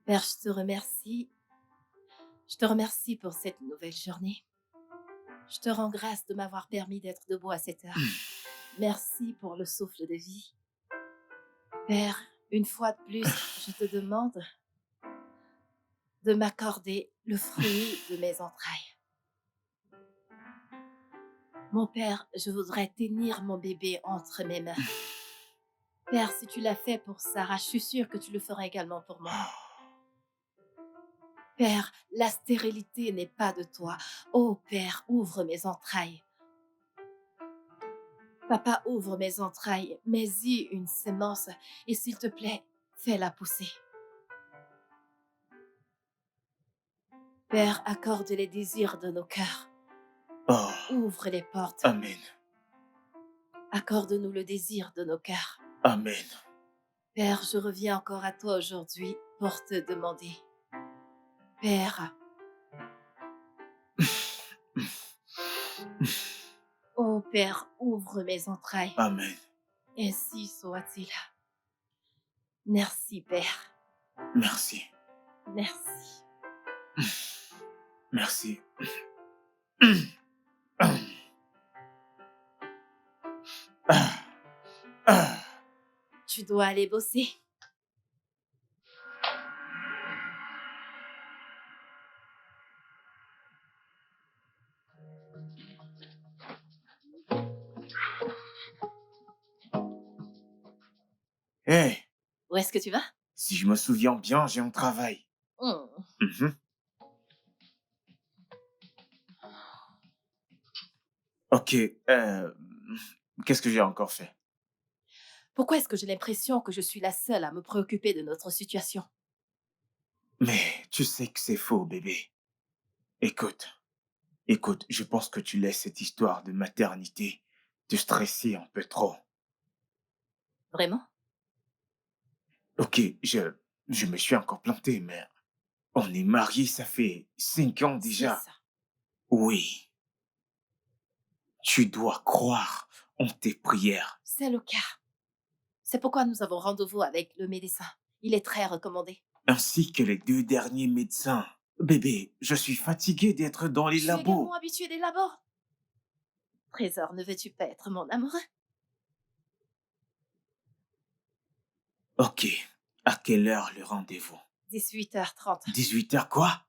Père, je te remercie. Je te remercie pour cette nouvelle journée. Je te rends grâce de m'avoir permis d'être debout à cette heure. Merci pour le souffle de vie. Père, une fois de plus, je te demande de m'accorder le fruit de mes entrailles. Mon Père, je voudrais tenir mon bébé entre mes mains. Père, si tu l'as fait pour Sarah, je suis sûre que tu le feras également pour moi. Père, la stérilité n'est pas de toi. Oh Père, ouvre mes entrailles. Papa, ouvre mes entrailles, mets-y une sémence et s'il te plaît, fais-la pousser. Père, accorde les désirs de nos cœurs. Oh, Ouvre les portes. Amen. Accorde-nous le désir de nos cœurs. Amen. Père, je reviens encore à toi aujourd'hui pour te demander. Père, oh Père, ouvre mes entrailles. Amen. Ainsi soit-il. Merci Père. Merci. Merci. Merci. Tu dois aller bosser. Hey, Où est-ce que tu vas? si je me souviens bien, j'ai un travail. Hmm. Mhm. Ok, qu'est-ce que j'ai encore fait? Pourquoi est-ce que j'ai l'impression que je suis la seule à me préoccuper de notre situation? Mais tu sais que c'est faux, bébé. Écoute, je pense que tu laisses cette histoire de maternité te stresser un peu trop. Vraiment? Ok, je me suis encore planté, mais on est mariés, ça fait 5 ans C'est déjà. ça. Oui, tu dois croire en tes prières. C'est le cas. C'est pourquoi nous avons rendez-vous avec le médecin. Il est très recommandé. Ainsi que les 2 derniers médecins. Bébé, je suis fatigué d'être dans les Je suis également labos. habituée des labos. Trésor, ne veux-tu pas être mon amoureux? Ok, à quelle heure le rendez-vous? 18h30. 18 heures quoi?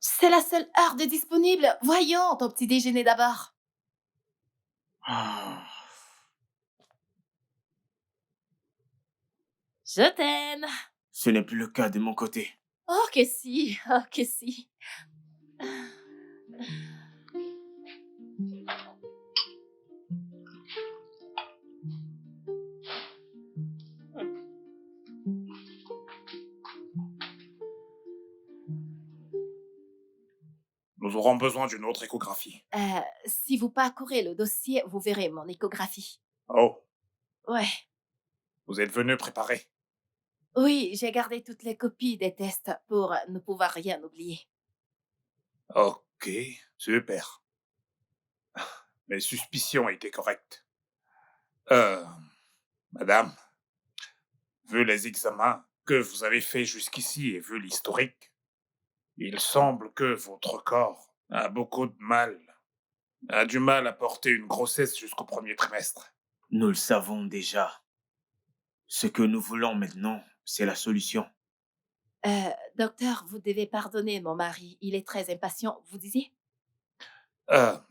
C'est la seule heure de disponible. Voyons ton petit déjeuner d'abord. Ah, Je t'aime. ce n'est plus le cas de mon côté. Oh que si, oh que si. Nous aurons besoin d'une autre échographie. Si vous parcourez le dossier, vous verrez mon échographie. Oh, Ouais. vous êtes venu préparer. Oui, j'ai gardé toutes les copies des tests pour ne pouvoir rien oublier. Ok, super. Mes suspicions étaient correctes. Euh, Madame, vu les examens que vous avez faits jusqu'ici et vu l'historique, il semble que votre corps a beaucoup de mal, a du mal à porter une grossesse jusqu'au premier trimestre. Nous le savons déjà. Ce que nous voulons maintenant, c'est la solution. Docteur, vous devez pardonner mon mari. Il est très impatient, vous disiez?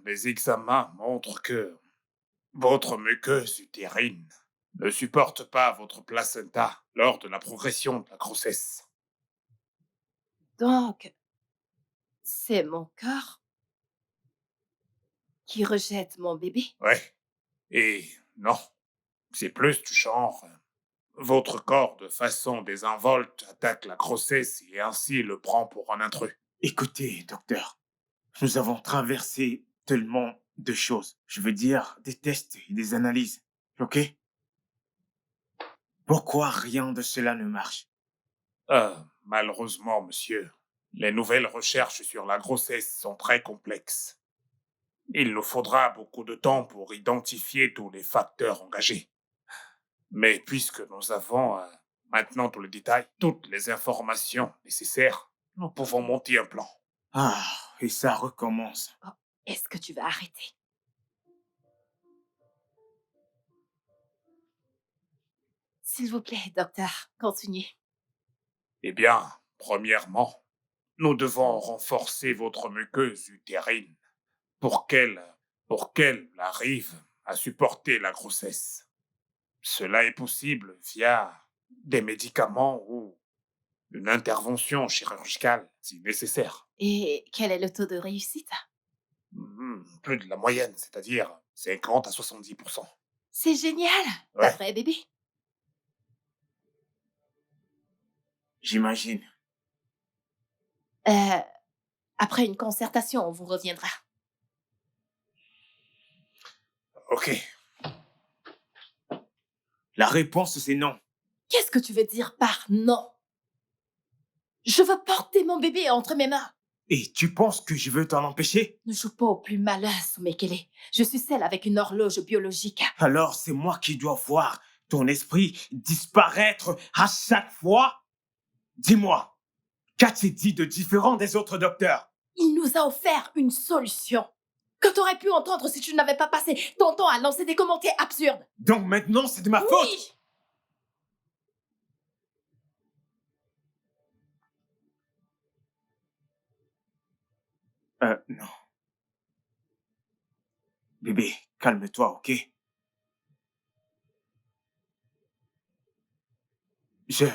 Les examens montrent que votre muqueuse utérine ne supporte pas votre placenta lors de la progression de la grossesse. Donc, c'est mon corps qui rejette mon bébé? Ouais. Et non, c'est plus du genre. Votre corps, de façon désinvolte, attaque la grossesse et ainsi le prend pour un intrus. Écoutez, docteur, nous avons traversé tellement de choses. Je veux dire, des tests et des analyses. OK? Pourquoi rien de cela ne marche? Malheureusement, monsieur, les nouvelles recherches sur la grossesse sont très complexes. Il nous faudra beaucoup de temps pour identifier tous les facteurs engagés. Mais puisque nous avons maintenant tous les détails, toutes les informations nécessaires, nous pouvons monter un plan. Ah, et ça recommence. Oh, est-ce que tu vas arrêter? S'il vous plaît, docteur, continuez. Eh bien, premièrement, nous devons renforcer votre muqueuse utérine pour qu'elle, pour qu'elle arrive à supporter la grossesse. Cela est possible via des médicaments ou une intervention chirurgicale si nécessaire. Et quel est le taux de réussite? Plus de la moyenne, c'est-à-dire 50 à 70%. C'est génial! Ouais. D'après bébé. J'imagine. Euh, Après une concertation, on vous reviendra. Ok. La réponse, c'est non. Qu'est-ce que tu veux dire par non? Je veux porter mon bébé entre mes mains. Et tu penses que je veux t'en empêcher? Ne joue pas au plus malin, Soumekele. Je suis celle avec une horloge biologique. Alors c'est moi qui dois voir ton esprit disparaître à chaque fois? Dis-moi, qu'a-t-il dit de différent des autres docteurs? Il nous a offert une solution que t'aurais pu entendre si tu n'avais pas passé ton temps à lancer des commentaires absurdes. Donc maintenant, c'est de ma faute? Oui! Non. Bébé, calme-toi, ok? Je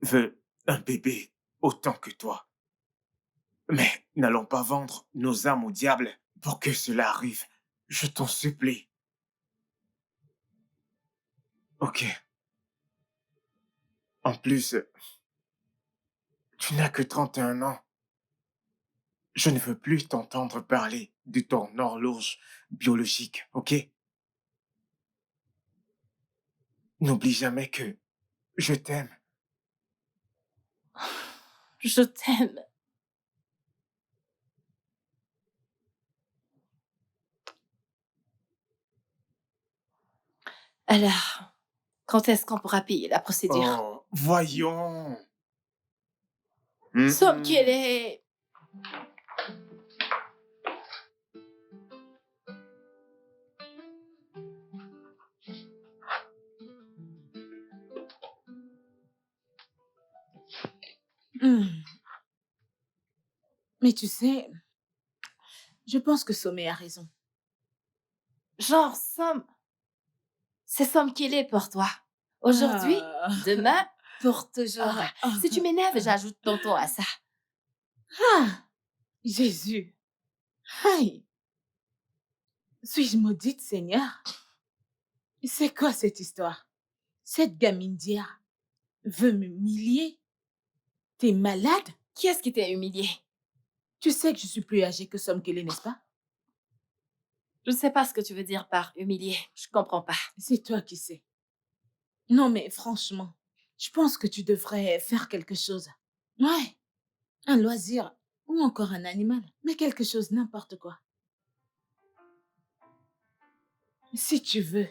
veux un bébé autant que toi. Mais n'allons pas vendre nos âmes au diable pour que cela arrive. Je t'en supplie. Ok. En plus, tu n'as que 31 ans. Je ne veux plus t'entendre parler de ton horloge biologique, ok? N'oublie jamais que je t'aime. Je t'aime. Alors, quand est-ce qu'on pourra payer la procédure? Oh, voyons. Somme qu'elle est... Hmm. Mais tu sais, je pense que Sommet a raison. Genre, Somme... C'est Somme qu'elle est pour toi. Aujourd'hui, Ah. demain, pour toujours. Si tu m'énerves, Ah. j'ajoute tonton à ça. Ah, Jésus. Aïe. Suis-je maudite, Seigneur? C'est quoi cette histoire? Cette gamine d'hier veut m'humilier? T'es malade? Qui est-ce qui t'a humilié? Tu sais que je suis plus âgée que Somme Kelly, n'est-ce pas? Je ne sais pas ce que tu veux dire par humilié. Je comprends pas. C'est toi qui sais. Non, mais franchement, je pense que tu devrais faire quelque chose. Ouais, un loisir ou ou encore un animal, mais quelque chose, n'importe quoi. Si tu veux,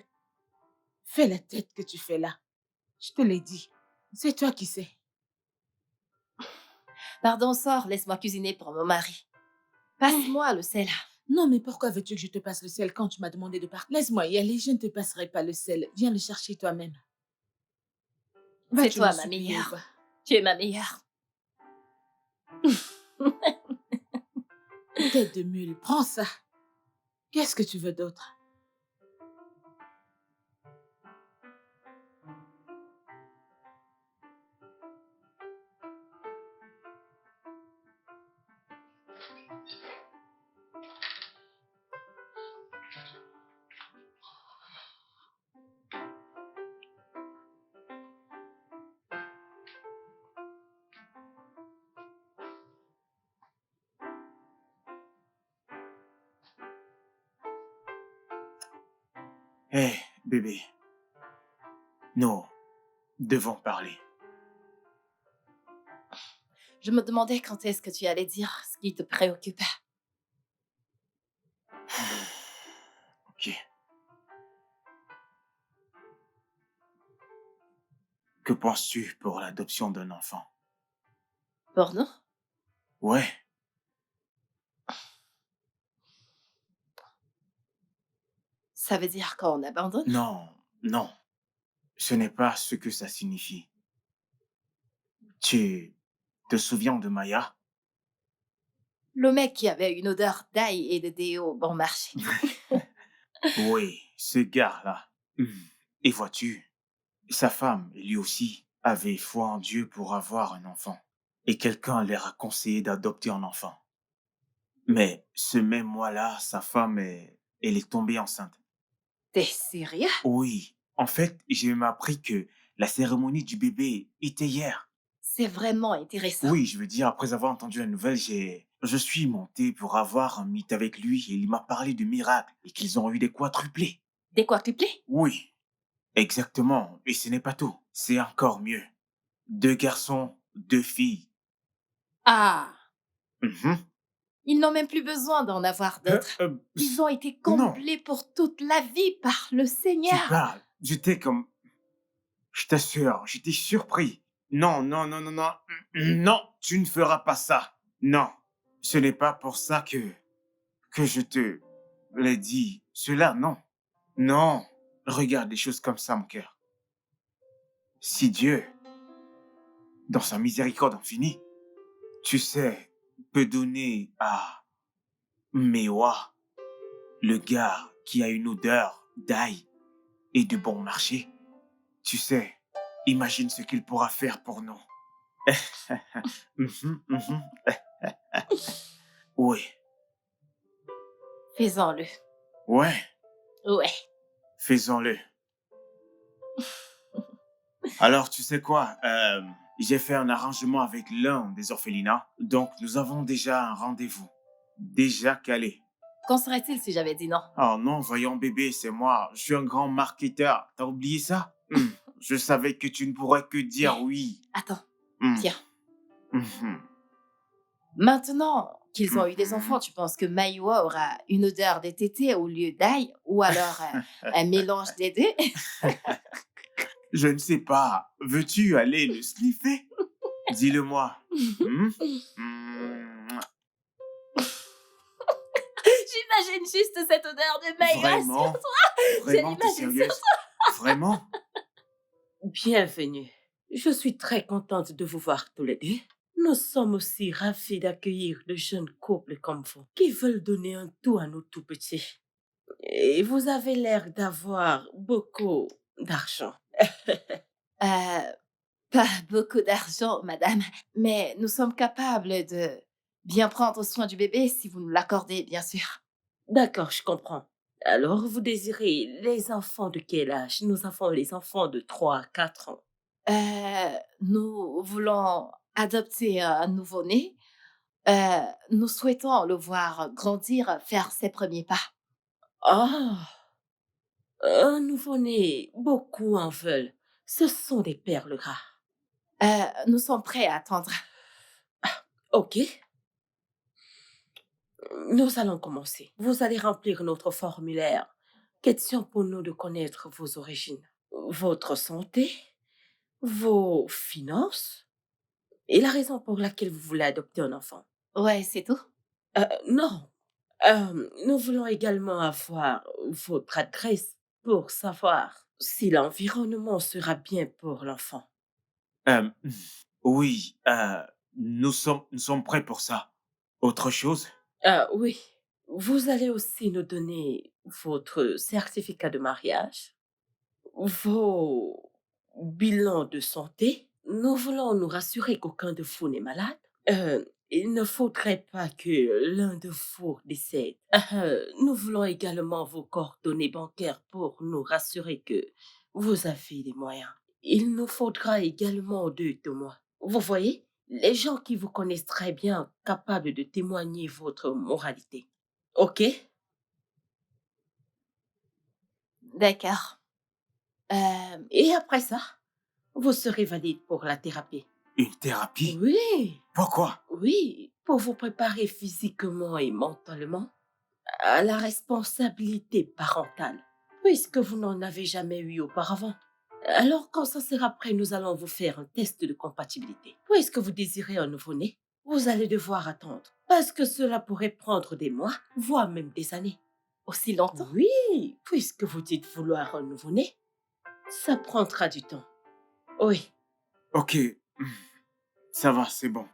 fais la tête que tu fais là. Je te l'ai dit. C'est toi qui sais. Pardon, sors, laisse-moi cuisiner pour mon mari. Passe-moi le sel. Non, mais pourquoi veux-tu que je te passe le sel quand tu m'as demandé de partir? Laisse-moi y aller, je ne te passerai pas le sel. Viens le chercher toi-même. C'est Vas-tu toi me ma supplier ou meilleure. pas? Tu es ma meilleure. Tête de mule, prends ça. Qu'est-ce que tu veux d'autre? Hé, bébé, nous devons parler. Je me demandais quand est-ce que tu allais dire ce qui te préoccupait. Ok. Que penses-tu pour l'adoption d'un enfant? Pour nous? Ouais, Ça veut dire qu'on abandonne? non, non. Ce n'est pas ce que ça signifie. Tu te souviens de Maya? Le mec qui avait une odeur d'ail et de déo bon marché. Oui, ce gars-là. Et vois-tu, sa femme, lui aussi, avait foi en Dieu pour avoir un enfant. Et quelqu'un leur a conseillé d'adopter un enfant. Mais ce même mois-là, sa femme, elle est tombée enceinte. T'es sérieux? Oui, en fait, j'ai même appris que la cérémonie du bébé était hier. C'est vraiment intéressant. Oui, je veux dire, après avoir entendu la nouvelle, je suis monté pour avoir un mythe avec lui et il m'a parlé de miracles et qu'ils ont eu des quadruplés. Des quadruplés? Oui, exactement. Et ce n'est pas tout. C'est encore mieux. 2 garçons, 2 filles. Ah, Mhm. ils n'ont même plus besoin d'en avoir d'autres. Ils ont été non, comblés pour toute la vie par le tu Seigneur. parles. J'étais comme... Je t'assure, j'étais surpris. Non, non, non, non, non. Non, tu ne feras pas ça. Non, ce n'est pas pour ça que je te l'ai dit. Cela, non. Non, regarde les choses comme ça, mon cœur. Si Dieu, dans sa miséricorde infinie, tu sais, peut donner à Mewa, le gars qui a une odeur d'ail et de bon marché, tu sais, imagine ce qu'il pourra faire pour nous. Mhm, mhm. Oui, Faisons-le. ouais, Ouais. faisons-le. Alors, tu sais quoi? J'ai fait un arrangement avec l'un des orphelinats, donc nous avons déjà un rendez-vous. Déjà calé. Qu'en serait-il si j'avais dit non? Oh non, voyons bébé, c'est moi. Je suis un grand marketeur. T'as oublié ça? Je savais que tu ne pourrais que dire oui. Attends, Hmm. tiens. Mhm. Maintenant qu'ils ont eu des Mhm. enfants, tu penses que Maïwa aura une odeur des tétés au lieu d'ail ou alors un mélange des deux? Je ne sais pas. Veux-tu aller le sniffer? Dis-le-moi. Hmm? Hmm. J'imagine juste cette odeur de Maïwa Vraiment? sur toi. Vraiment, t'es l'imagine sur sérieuse? Vraiment? Bienvenue. Je suis très contente de vous voir tous les deux. Nous sommes aussi ravis d'accueillir de jeunes couples comme vous qui veulent donner un tout à nos tout petits. Et vous avez l'air d'avoir beaucoup d'argent. Pas beaucoup d'argent, madame, mais nous sommes capables de bien prendre soin du bébé si vous nous l'accordez, bien sûr. D'accord, je comprends. Alors, vous désirez les enfants de quel âge? Nous avons les enfants de 3 à 4 ans. Nous voulons adopter un nouveau-né. Nous souhaitons le voir grandir, faire ses premiers pas. Ah, un nouveau-né, beaucoup en veulent. Ce sont des perles rares. Nous sommes prêts à attendre. Ok. Nous allons commencer. Vous allez remplir notre formulaire. Question pour nous de connaître vos origines, votre santé, vos finances et la raison pour laquelle vous voulez adopter un enfant. Ouais, c'est tout. Non, nous voulons également avoir votre adresse pour savoir si l'environnement sera bien pour l'enfant. Euh, oui, nous sommes prêts pour ça. Autre chose? Oui, vous allez aussi nous donner votre certificat de mariage, vos bilans de santé. Nous voulons nous rassurer qu'aucun de vous n'est malade. Il ne faudrait pas que l'un de vous décède. Nous voulons également vos coordonnées bancaires pour nous rassurer que vous avez les moyens. Il nous faudra également 2 témoins. Vous voyez, les gens qui vous connaissent très bien, capables de témoigner votre moralité. OK? D'accord. Et après ça, vous serez valide pour la thérapie. Une thérapie? Oui, Pourquoi? oui, pour vous préparer physiquement et mentalement à la responsabilité parentale, puisque vous n'en avez jamais eu auparavant. Alors, quand ça sera prêt, nous allons vous faire un test de compatibilité. Puisque vous désirez un nouveau-né, vous allez devoir attendre, parce que cela pourrait prendre des mois, voire même des années. Aussi longtemps? Oui, puisque vous dites vouloir un nouveau-né, ça prendra du temps. Oui, Ok, ça va, c'est bon.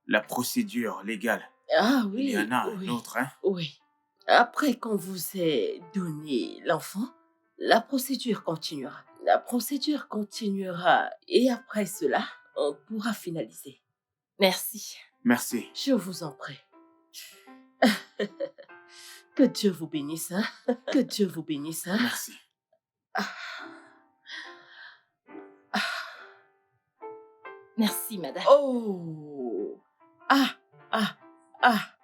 La procédure légale. ah Il y oui, en a un oui, autre, hein? oui. Après qu'on vous ait donné l'enfant, la procédure continuera. La procédure continuera et après cela, on pourra finaliser. Merci. Merci. Je vous en prie. Que Dieu vous bénisse, hein? Que Dieu vous bénisse, hein? Merci. Merci, madame. Oh! Ah! Ah! Ah!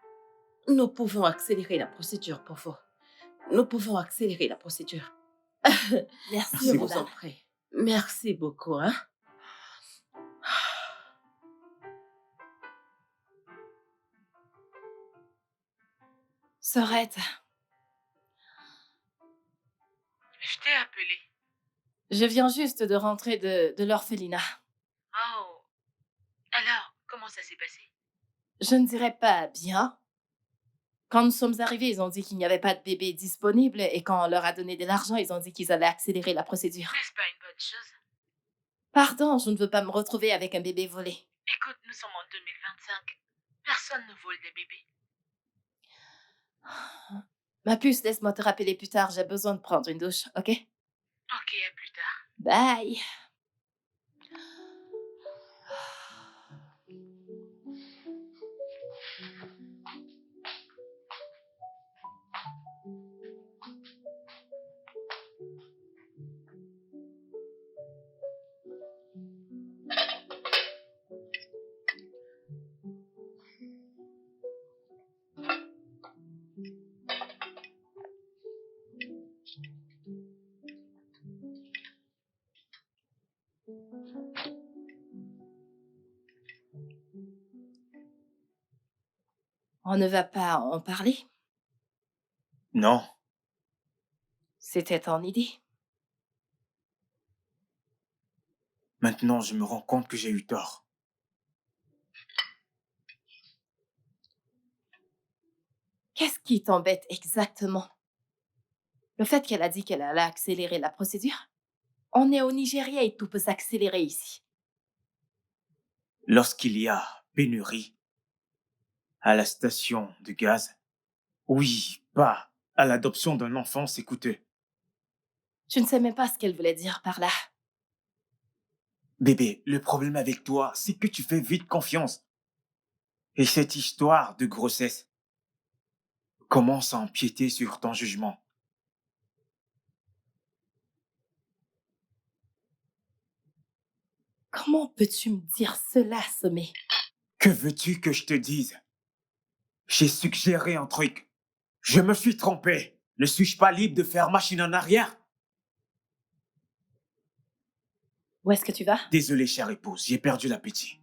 Nous pouvons accélérer la procédure pour vous. Nous pouvons accélérer la procédure. Merci, Je Merci vous madame. en prie. Merci beaucoup, hein? Sorette, Je t'ai appelé. je viens juste de rentrer de l'orphelinat. Oh. Alors, comment ça s'est passé? Je ne dirais pas bien. Quand nous sommes arrivés, ils ont dit qu'il n'y avait pas de bébé disponible et quand on leur a donné de l'argent, ils ont dit qu'ils allaient accélérer la procédure. N'est-ce pas une bonne chose? Pardon, je ne veux pas me retrouver avec un bébé volé. Écoute, nous sommes en 2025. Personne ne vole des bébés. Ma puce, laisse-moi te rappeler plus tard, j'ai besoin de prendre une douche, ok? Ok, à plus tard. Bye. On ne va pas en parler? Non, C'était ton idée. maintenant je me rends compte que j'ai eu tort. Qu'est-ce qui t'embête exactement? Le fait qu'elle a dit qu'elle allait accélérer la procédure? On est au Nigeria et tout peut s'accélérer ici. Lorsqu'il y a pénurie à la station de gaz, oui, pas à l'adoption d'un enfant, c'est coûteux. Je ne sais même pas ce qu'elle voulait dire par là. Bébé, le problème avec toi, c'est que tu fais vite confiance. Et cette histoire de grossesse commence à empiéter sur ton jugement. Comment peux-tu me dire cela, Sommet? Que veux-tu que je te dise? J'ai suggéré un truc. Je me suis trompé. Ne suis-je pas libre de faire machine en arrière? Où est-ce que tu vas? Désolé, chère épouse, j'ai perdu l'appétit.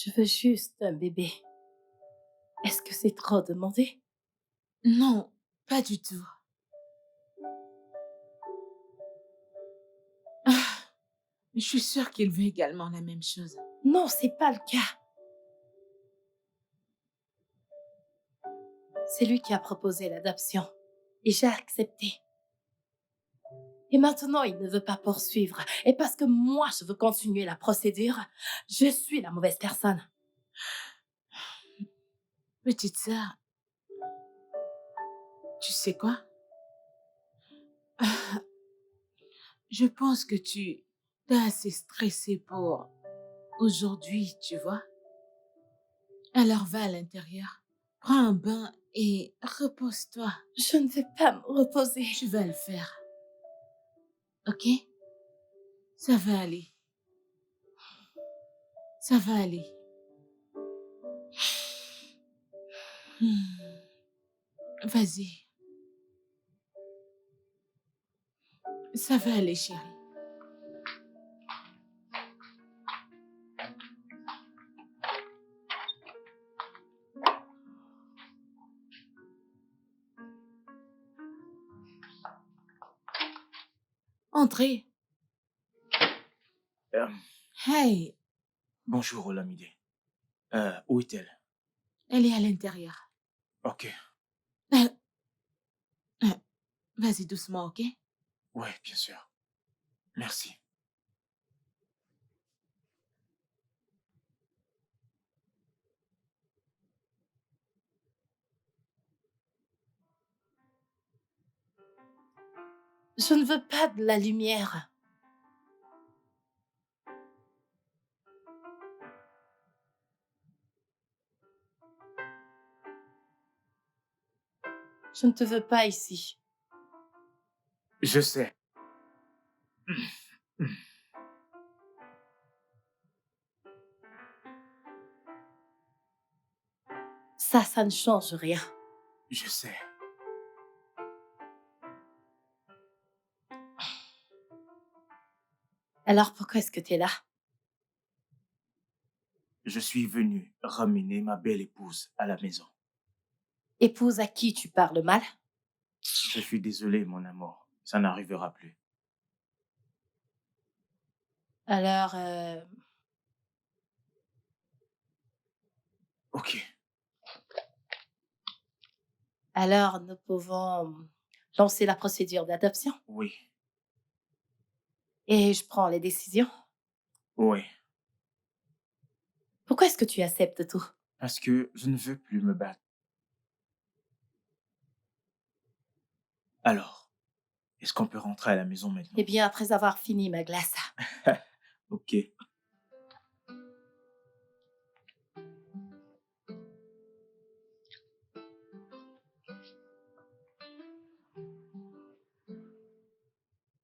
Je veux juste un bébé. Est-ce que c'est trop demandé? Non, pas du tout. Ah, je suis sûre qu'il veut également la même chose. Non, c'est pas le cas. C'est lui qui a proposé l'adoption. Et j'ai accepté. Et maintenant, il ne veut pas poursuivre. Et parce que moi, je veux continuer la procédure, je suis la mauvaise personne. Petite sœur, tu sais quoi? Ah, je pense que tu t'es assez stressée pour aujourd'hui, tu vois? Alors va à l'intérieur, prends un bain et repose-toi. Je ne vais pas me reposer. Tu vas le faire, ok? Ça va aller. Ça va aller. Hmm. Vas-y. Ça va aller, chérie. Entrez. Euh, Hey, bonjour, Olamide. Où est-elle? elle est à l'intérieur. Ok. Euh, euh, Vas-y doucement, ok? Ouais, bien sûr. Merci. Je ne veux pas de la lumière. Je ne te veux pas ici. Je sais. Ça ne change rien. Je sais. Alors pourquoi est-ce que tu es là? Je suis venu ramener ma belle épouse à la maison. Épouse à qui tu parles mal? Je suis désolé, mon amour. Ça n'arrivera plus. Alors, Ok. alors nous pouvons lancer la procédure d'adoption Oui. et je prends les décisions. Oui. Pourquoi est-ce que tu acceptes tout? Parce que je ne veux plus me battre. Alors, est-ce qu'on peut rentrer à la maison maintenant? Eh bien, après avoir fini ma glace. Ok.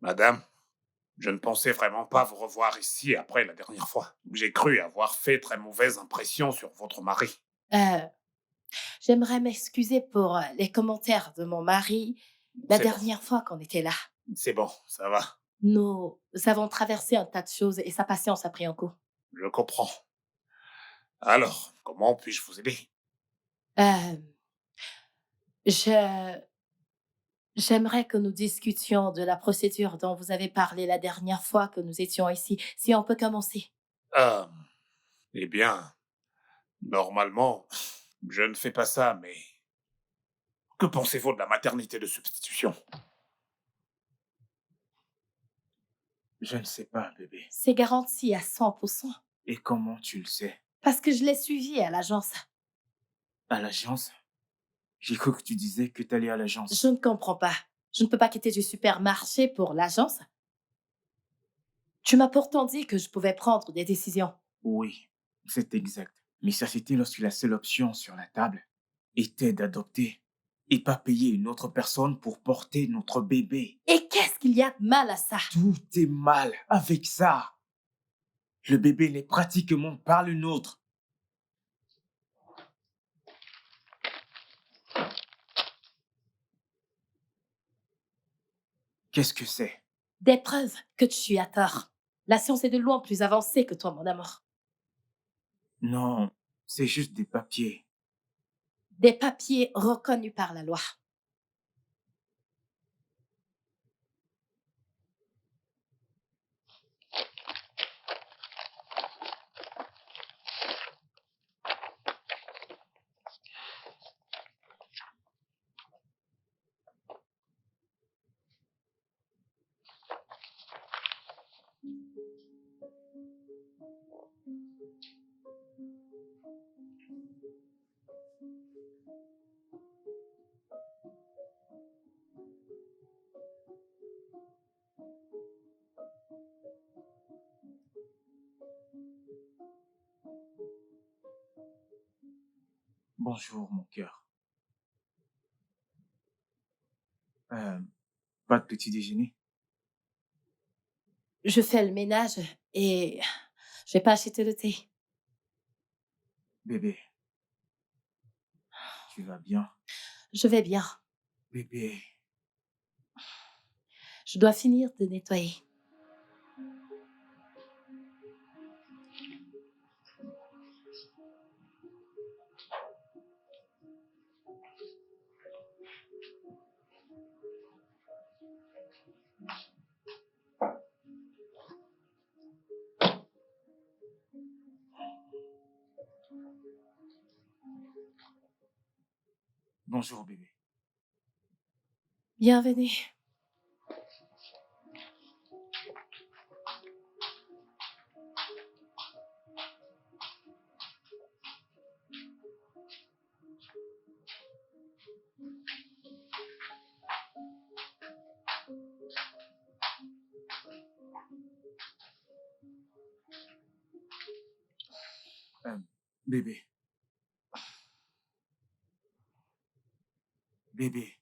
Madame, je ne pensais vraiment pas vous revoir ici après la dernière fois. J'ai cru avoir fait très mauvaise impression sur votre mari. Euh, J'aimerais m'excuser pour les commentaires de mon mari la C'est bon. dernière fois qu'on était là. C'est bon, ça va. Nous avons traversé un tas de choses et sa patience a pris un coup. Je comprends. Alors, comment puis-je vous aider? Euh, je, J'aimerais que nous discutions de la procédure dont vous avez parlé la dernière fois que nous étions ici. Si on peut commencer. Euh, eh bien, normalement, je ne fais pas ça, mais que pensez-vous de la maternité de substitution? Je ne sais pas, bébé. C'est garanti à 100%. Et comment tu le sais? Parce que je l'ai suivi à l'agence. À l'agence? J'ai cru que tu disais que t'allais à l'agence. Je ne comprends pas. Je ne peux pas quitter du supermarché pour l'agence. Tu m'as pourtant dit que je pouvais prendre des décisions. Oui, c'est exact. Mais ça, c'était lorsque la seule option sur la table était d'adopter et pas payer une autre personne pour porter notre bébé. Et qu'est-ce qu'il y a de mal à ça? Tout est mal avec ça. Le bébé n'est pratiquement pas le nôtre. Qu'est-ce que c'est? Des preuves que tu as tort. La science est de loin plus avancée que toi, mon amour. Non, c'est juste des papiers. Des papiers reconnus par la loi. Bonjour, mon cœur. Euh, Pas de petit déjeuner? Je fais le ménage et je vais pas acheter le thé. Bébé, tu vas bien? Je vais bien. Bébé, Je dois finir de nettoyer. bonjour, bébé. Bienvenue. Euh, Bébé, bébé,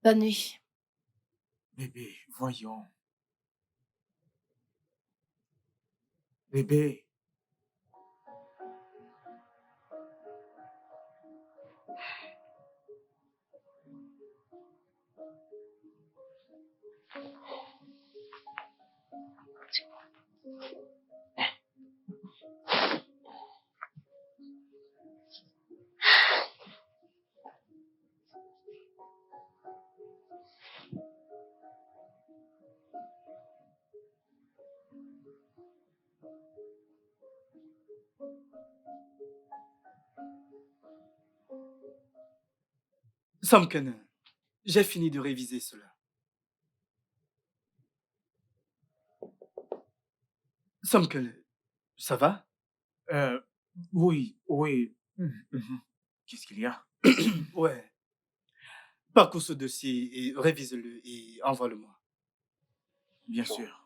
Bonne nuit. bébé, voyons. Bébé, Samken, j'ai fini de réviser cela. Samken, ça va? euh, oui, oui. Qu'est-ce qu'il y a? Ouais. Parcours ce dossier et révise-le et envoie-le-moi. Bien sûr.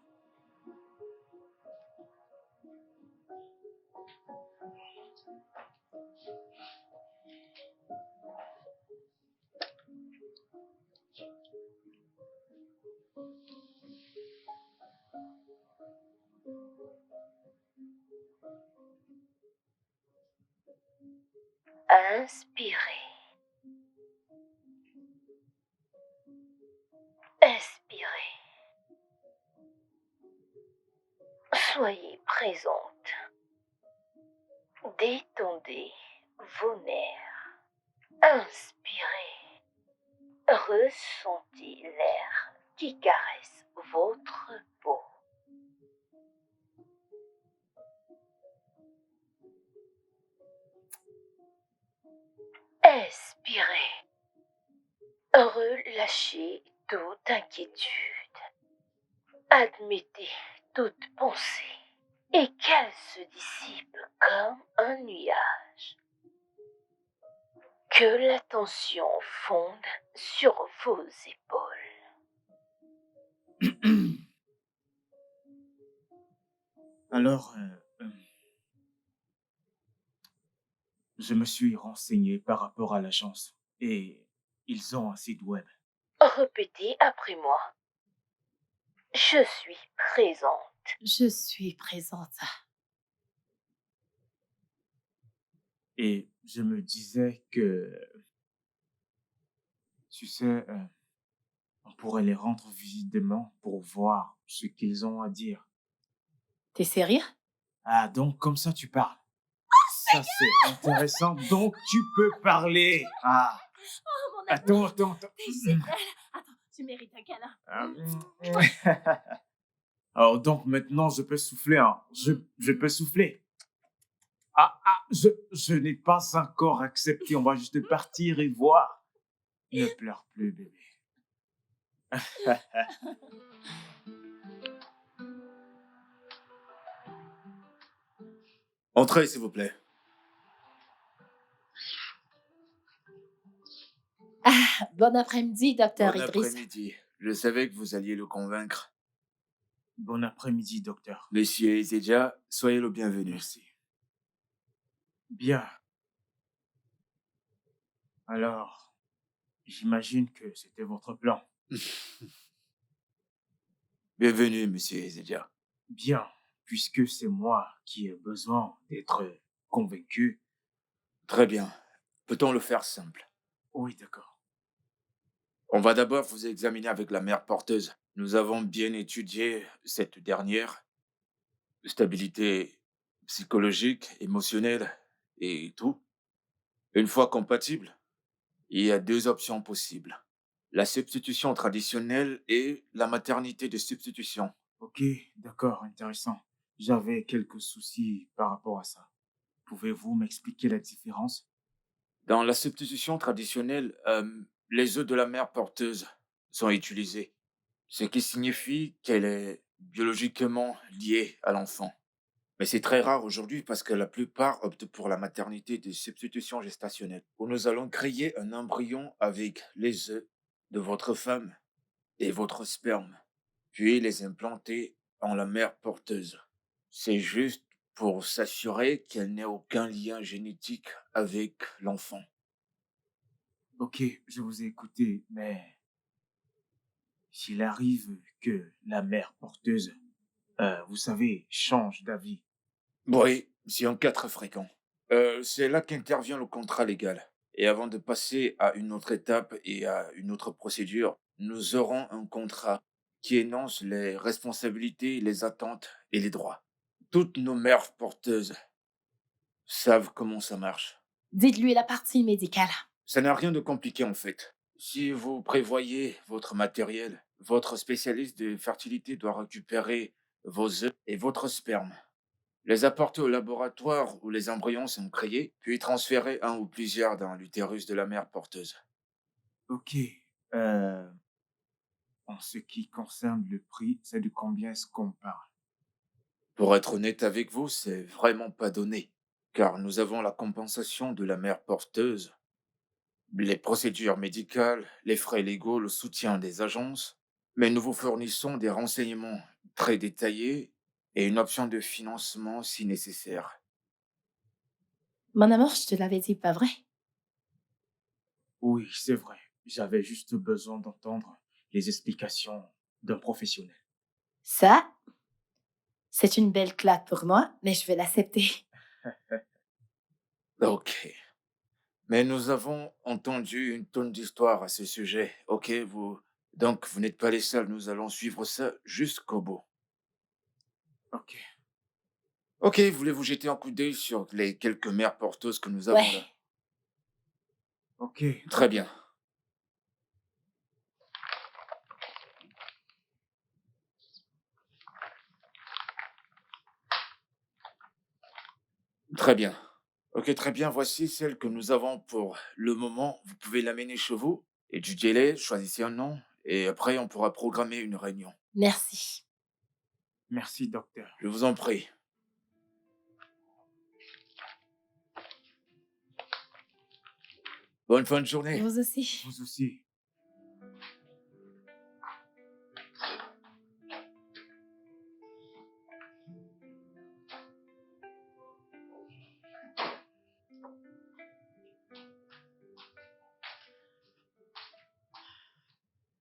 Inspirez. Expirez. Soyez présente. Détendez vos nerfs. Inspirez. Ressentez l'air qui caresse votre peau. Expirez. Relâchez toute inquiétude. Admettez toute pensée et qu'elle se dissipe comme un nuage. Que la tension fonde sur vos épaules. Alors, je me suis renseigné par rapport à l'agence et ils ont un site web. Répétez après moi. Je suis présente. Je suis présente. Et je me disais que, tu sais, On pourrait les rendre visite demain pour voir ce qu'ils ont à dire. T'es sérieux? Ah, donc comme ça tu parles. Ça, c'est intéressant. Donc, tu peux parler. Ah, Oh, mon attends. T'es génial. Attends, tu mérites un câlin. Alors, donc, maintenant, je peux souffler. Hein. Je peux souffler. Je n'ai pas encore accepté. On va juste partir et voir. Ne pleure plus, bébé. Entrez, s'il vous plaît. Bon après-midi, docteur Bon Idriss. après-midi. Je savais que vous alliez le convaincre. Bon après-midi, docteur. Monsieur Ezedja, soyez le bienvenu. Merci. Bien. Alors, j'imagine que c'était votre plan. Bienvenue, monsieur Ezedja. Bien, puisque c'est moi qui ai besoin d'être convaincu. Très bien. Peut-on le faire simple? Oui, d'accord. On va d'abord vous examiner avec la mère porteuse. Nous avons bien étudié cette dernière. Stabilité psychologique, émotionnelle et tout. Une fois compatible, il y a 2 options possibles. La substitution traditionnelle et la maternité de substitution. Ok, d'accord, intéressant. J'avais quelques soucis par rapport à ça. Pouvez-vous m'expliquer la différence? Dans la substitution traditionnelle, les œufs de la mère porteuse sont utilisés, ce qui signifie qu'elle est biologiquement liée à l'enfant. Mais c'est très rare aujourd'hui parce que la plupart optent pour la maternité de substitution gestationnelle, où nous allons créer un embryon avec les œufs de votre femme et votre sperme, puis les implanter en la mère porteuse. C'est juste pour s'assurer qu'elle n'ait aucun lien génétique avec l'enfant. Ok, je vous ai écouté, mais s'il arrive que la mère porteuse, vous savez, change d'avis. Oui, c'est un cas très fréquent. C'est là qu'intervient le contrat légal. Et avant de passer à une autre étape et à une autre procédure, nous aurons un contrat qui énonce les responsabilités, les attentes et les droits. Toutes nos mères porteuses savent comment ça marche. Dites-lui la partie médicale. Ça n'a rien de compliqué en fait. Si vous prévoyez votre matériel, votre spécialiste de fertilité doit récupérer vos œufs et votre sperme, les apporter au laboratoire où les embryons sont créés, puis transférer un ou plusieurs dans l'utérus de la mère porteuse. Ok, en ce qui concerne le prix, c'est de combien est-ce qu'on parle? Pour être honnête avec vous, c'est vraiment pas donné, car nous avons la compensation de la mère porteuse, les procédures médicales, les frais légaux, le soutien des agences, mais nous vous fournissons des renseignements très détaillés et une option de financement si nécessaire. Mon amour, je te l'avais dit, pas vrai? Oui, c'est vrai. J'avais juste besoin d'entendre les explications d'un professionnel. Ça, c'est une belle claque pour moi, mais je vais l'accepter. Ok. Mais nous avons entendu une tonne d'histoires à ce sujet, ok, vous... Donc, vous n'êtes pas les seuls, nous allons suivre ça jusqu'au bout. Ok. Ok, voulez-vous jeter un coup d'œil sur les quelques mères porteuses que nous avons Ouais. là? Ok. Très bien. Très bien. Ok, très bien, voici celle que nous avons pour le moment. Vous pouvez l'amener chez vous, étudiez-les, choisissez un nom, et après on pourra programmer une réunion. Merci. Merci, docteur. Je vous en prie. Bonne fin de journée. Vous aussi. Vous aussi.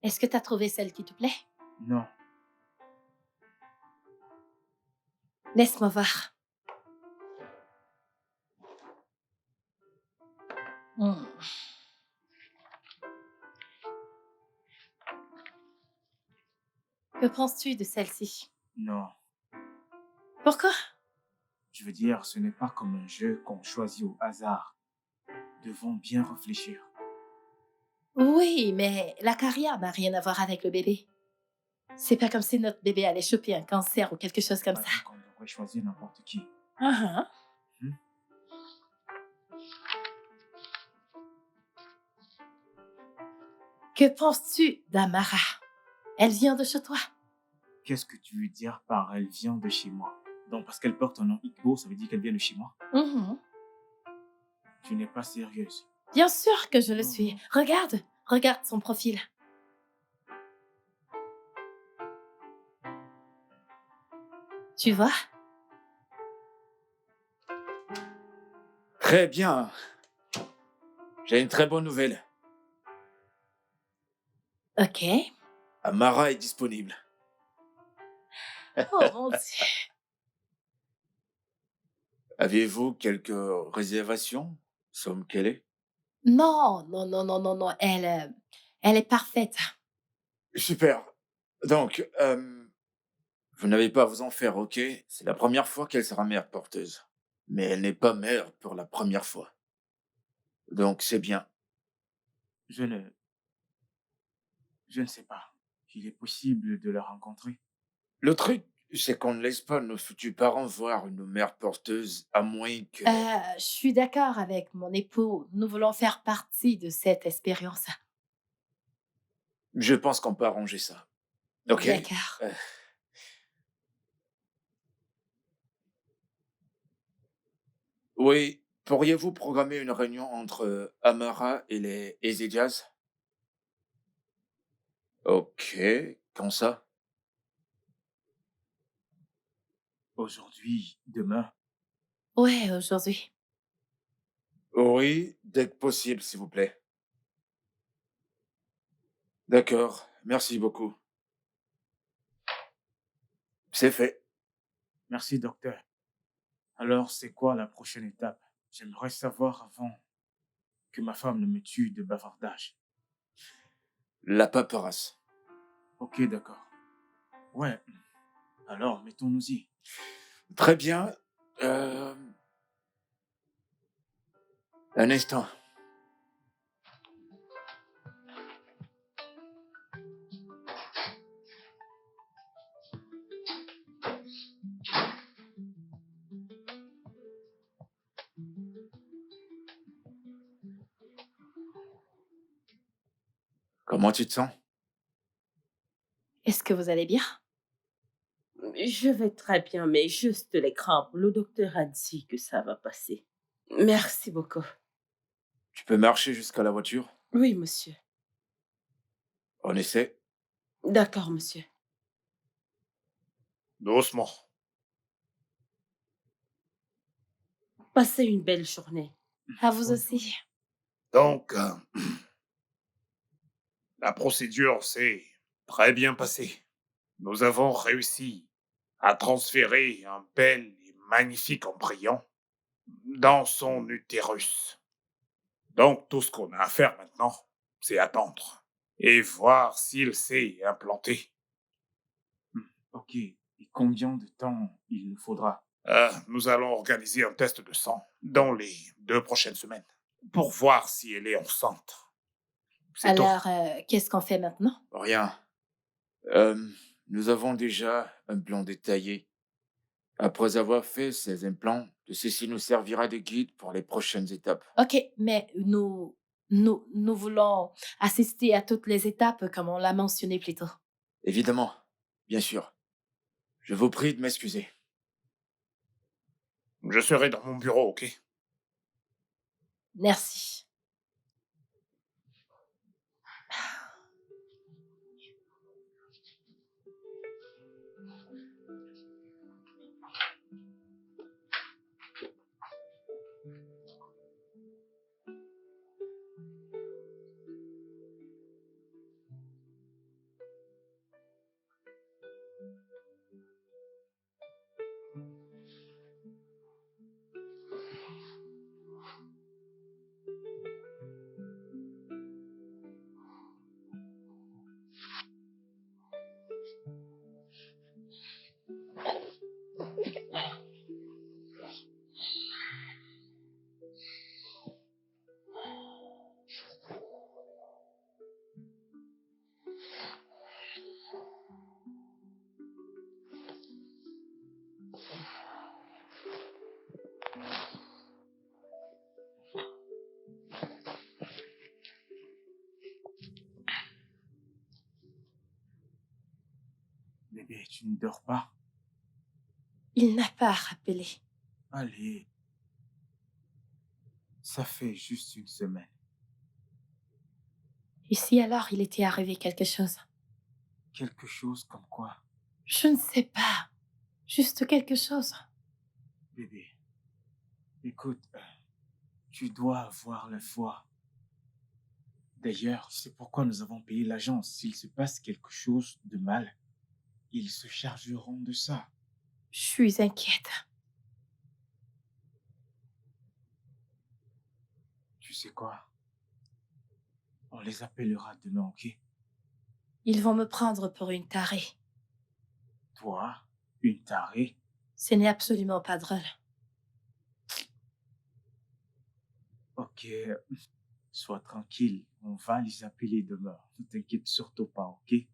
Est-ce que t'as trouvé celle qui te plaît? Non. Laisse-moi voir. Hmm. penses-tu de celle-ci? Non, Pourquoi? je veux dire, ce n'est pas comme un jeu qu'on choisit au hasard. Devons bien réfléchir. Oui, mais la carrière n'a rien à voir avec le bébé. C'est pas comme si notre bébé allait choper un cancer ou quelque chose comme Pas ça. dit qu'on devrait choisir n'importe qui. Ah, Hmm? Que penses-tu d'Amara? Elle vient de chez toi. Qu'est-ce que tu veux dire par elle vient de chez moi? Donc, parce qu'elle porte un nom Igbo, ça veut dire qu'elle vient de chez moi? Mhm. Tu n'es pas sérieuse. Bien sûr que je le Non, suis. non. Regarde son profil. Tu vois? Très bien. J'ai une très bonne nouvelle. Ok. Amara est disponible. Oh mon Dieu. Avez-vous quelques réservations? Somme qu'elle est? Non, non, non, non, non, non. Elle est parfaite. Super. Donc, vous n'avez pas à vous en faire, ok? C'est la première fois qu'elle sera mère porteuse. Mais elle n'est pas mère pour la première fois. Donc, c'est bien. Je ne... Je ne sais pas. Il est possible de la rencontrer. Le truc, c'est qu'on ne laisse pas nos futurs parents voir une mère porteuse, à moins que... Je suis d'accord avec mon époux. Nous voulons faire partie de cette expérience. Je pense qu'on peut arranger ça. Ok? D'accord. Euh, oui, pourriez-vous programmer une réunion entre Amara et les Easy Jazz? Ok, quand ça? Aujourd'hui, demain. Ouais, aujourd'hui. Oui, dès que possible, s'il vous plaît. D'accord, merci beaucoup. C'est fait. Merci, docteur. Alors, c'est quoi la prochaine étape? J'aimerais savoir avant que ma femme ne me tue de bavardage. La paperasse. Ok, d'accord. Ouais. Alors, mettons-nous-y. Très bien. Euh, un instant. Comment tu te sens? Est-ce que vous allez bien? Je vais très bien, mais juste les crampes. Le docteur a dit que ça va passer. Merci beaucoup. Tu peux marcher jusqu'à la voiture? Oui, monsieur. On essaie. D'accord, monsieur. Doucement. Passez une belle journée. À vous Bonne aussi. journée. Donc, la procédure s'est très bien passée. Nous avons réussi à transférer un bel et magnifique embryon dans son utérus. Donc, tout ce qu'on a à faire maintenant, c'est attendre et voir s'il s'est implanté. Ok. Et combien de temps il nous faudra? Nous allons organiser un test de sang dans les 2 prochaines semaines pour voir si elle est enceinte. C'est tout. Alors, qu'est-ce qu'on fait maintenant? Rien. Euh, nous avons déjà un plan détaillé. Après avoir fait ces implants, ceci nous servira de guide pour les prochaines étapes. Ok, mais nous voulons assister à toutes les étapes comme on l'a mentionné plus tôt. Évidemment, bien sûr. Je vous prie de m'excuser. Je serai dans mon bureau, ok? Merci. Mais tu ne dors pas? Il n'a pas rappelé. Allez, ça fait juste une semaine. Et si alors il était arrivé quelque chose? Quelque chose comme quoi? Je ne sais pas. Juste quelque chose. Bébé, écoute, tu dois avoir la foi. D'ailleurs, c'est pourquoi nous avons payé l'agence. S'il se passe quelque chose de mal, ils se chargeront de ça. Je suis inquiète. Tu sais quoi? On les appellera demain, ok? Ils vont me prendre pour une tarée. Toi, une tarée? Ce n'est absolument pas drôle. Ok, sois tranquille. On va les appeler demain. Ne t'inquiète surtout pas, ok? Et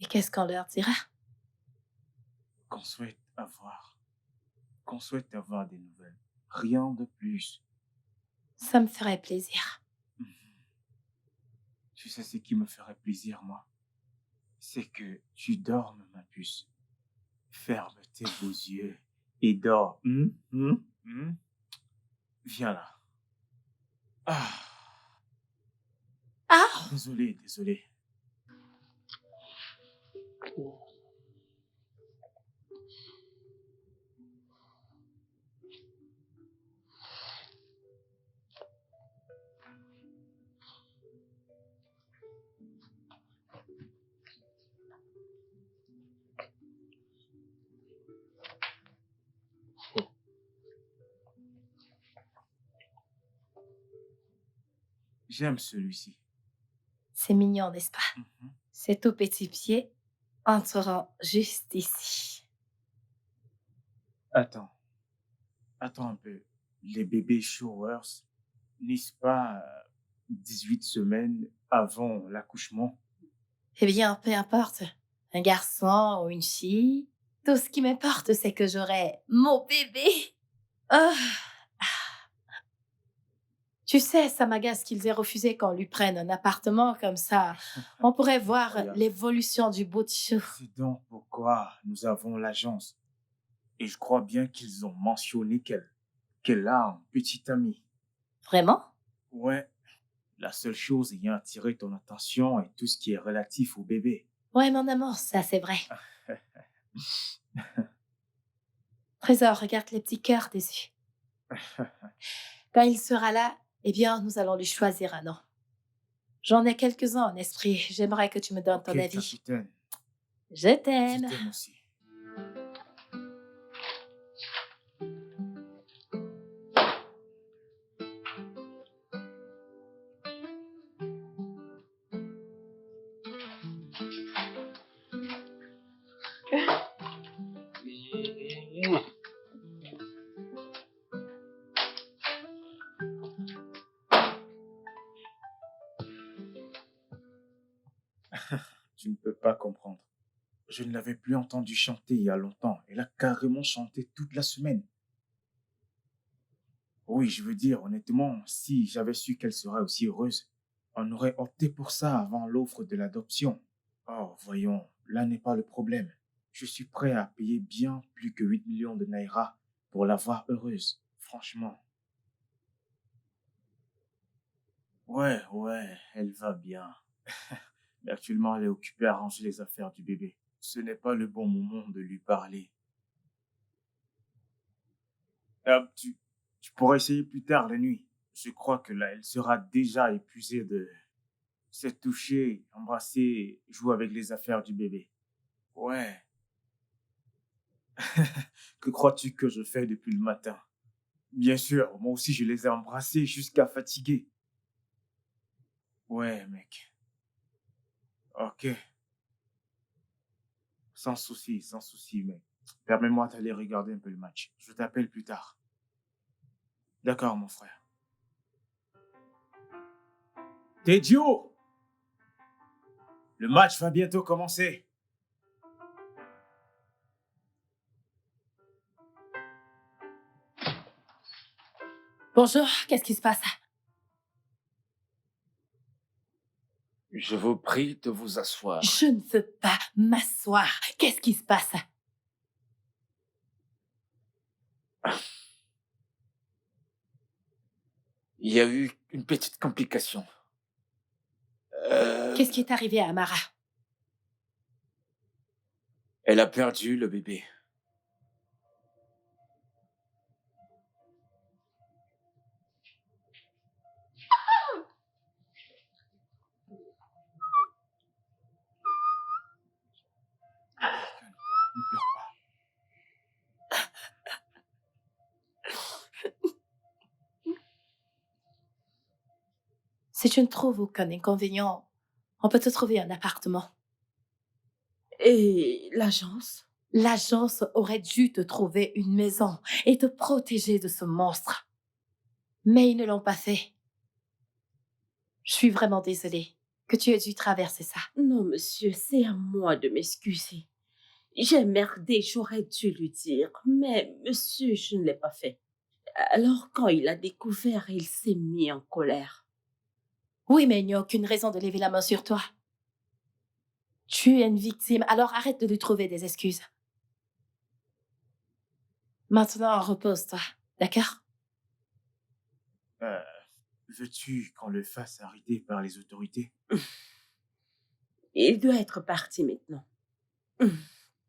qu'est-ce qu'on leur dira? Qu'on souhaite avoir des nouvelles. Rien de plus. Ça me ferait plaisir. Mhm. Tu sais ce qui me ferait plaisir, moi? C'est que tu dormes, ma puce. Ferme tes beaux yeux et dors. Viens là. Ah, Ah! désolé. J'aime celui-ci. C'est mignon, n'est-ce pas? Mhm. Ces tout petits pieds entreront juste ici. Attends un peu. Les bébés showers, n'est-ce pas 18 semaines avant l'accouchement? Eh bien, peu importe. Un garçon ou une fille, tout ce qui m'importe, c'est que j'aurai mon bébé. Ah! Tu sais, ça m'agace qu'ils aient refusé qu'on lui prenne un appartement comme ça. On pourrait voir Regarde. l'évolution du bout de chou. C'est donc pourquoi nous avons l'agence. Et je crois bien qu'ils ont mentionné qu'elle a un petit ami. Vraiment? Ouais, la seule chose ayant attiré ton attention est tout ce qui est relatif au bébé. Ouais, mon amour, ça c'est vrai. Trésor, regarde les petits cœurs dessus. Quand il sera là, eh bien, nous allons lui choisir un nom. J'en ai quelques-uns en esprit. J'aimerais que tu me donnes ton Ok, avis. capitaine, Je je t'aime. t'aime aussi. Tu ne peux pas comprendre. Je ne l'avais plus entendu chanter il y a longtemps. Elle a carrément chanté toute la semaine. Oui, je veux dire, honnêtement, si j'avais su qu'elle serait aussi heureuse, on aurait opté pour ça avant l'offre de l'adoption. Oh, voyons, là n'est pas le problème. Je suis prêt à payer bien plus que 8 millions de naira pour la voir heureuse, franchement. Ouais, elle va bien. Mais actuellement, elle est occupée à ranger les affaires du bébé. Ce n'est pas le bon moment de lui parler. Tu pourrais essayer plus tard la nuit. Je crois que là, elle sera déjà épuisée de s'être touchée, embrasser, jouer avec les affaires du bébé. Ouais. Que crois-tu que je fais depuis le matin? Bien sûr, moi aussi je les ai embrassés jusqu'à fatiguer. Ouais, mec. Ok. Sans souci, mec. Permets-moi d'aller regarder un peu le match. Je t'appelle plus tard. D'accord, mon frère. Tedio! Le match va bientôt commencer. Bonjour, qu'est-ce qui se passe? Je vous prie de vous asseoir. Je ne veux pas m'asseoir. Qu'est-ce qui se passe? Il y a eu une petite complication. Qu'est-ce qui est arrivé à Amara? Elle a perdu le bébé. Ne pleure pas. Si tu ne trouves aucun inconvénient, on peut te trouver un appartement. Et l'agence? L'agence aurait dû te trouver une maison et te protéger de ce monstre. Mais ils ne l'ont pas fait. Je suis vraiment désolée que tu aies dû traverser ça. Non, monsieur, c'est à moi de m'excuser. J'ai merdé, j'aurais dû lui dire. Mais, monsieur, je ne l'ai pas fait. Alors, quand il a découvert, il s'est mis en colère. Oui, mais il n'y a aucune raison de lever la main sur toi. Tu es une victime, alors arrête de lui trouver des excuses. Maintenant, repose-toi, d'accord? Veux-tu qu'on le fasse arrêter par les autorités? Il doit être parti maintenant.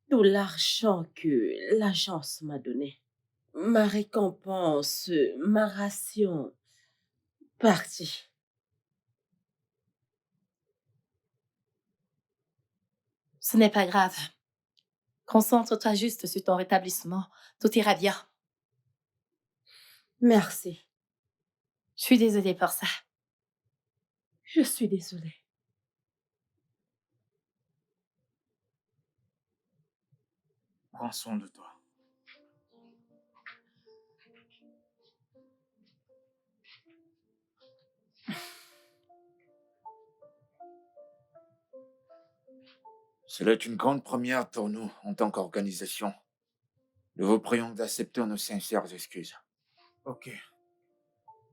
Tout l'argent que l'agence m'a donné. Ma récompense, ma ration, parti. Ce n'est pas grave. Concentre-toi juste sur ton rétablissement. Tout ira bien. Merci. Je suis désolée pour ça. Je suis désolée. Prends soin de toi. Cela est une grande première pour nous en tant qu'organisation. Nous vous prions d'accepter nos sincères excuses. Ok.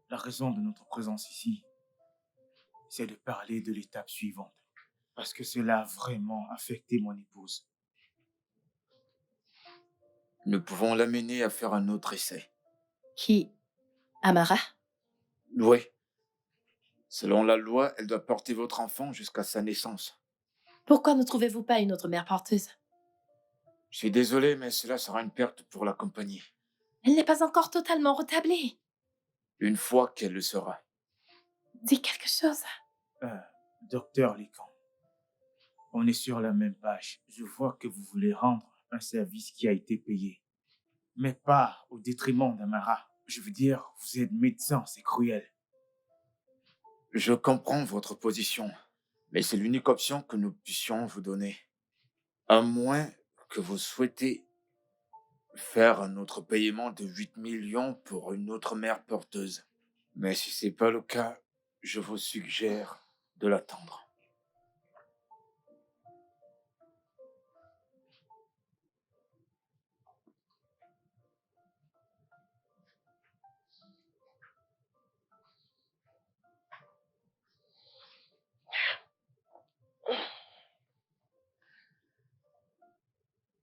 La raison de notre présence ici, c'est de parler de l'étape suivante. Parce que cela a vraiment affecté mon épouse. Nous pouvons l'amener à faire un autre essai. Qui? Amara? Oui. Selon la loi, elle doit porter votre enfant jusqu'à sa naissance. Pourquoi ne trouvez-vous pas une autre mère porteuse? Je suis désolé, mais cela sera une perte pour la compagnie. Elle n'est pas encore totalement retablée. Une fois qu'elle le sera. Dis quelque chose. Docteur Lécan, on est sur la même page. Je vois que vous voulez rendre un service qui a été payé. Mais pas au détriment d'Amara. Je veux dire, vous êtes médecin, c'est cruel. Je comprends votre position, mais c'est l'unique option que nous puissions vous donner. À moins que vous souhaitez faire un autre paiement de 8 millions pour une autre mère porteuse. Mais si c'est pas le cas, je vous suggère de l'attendre.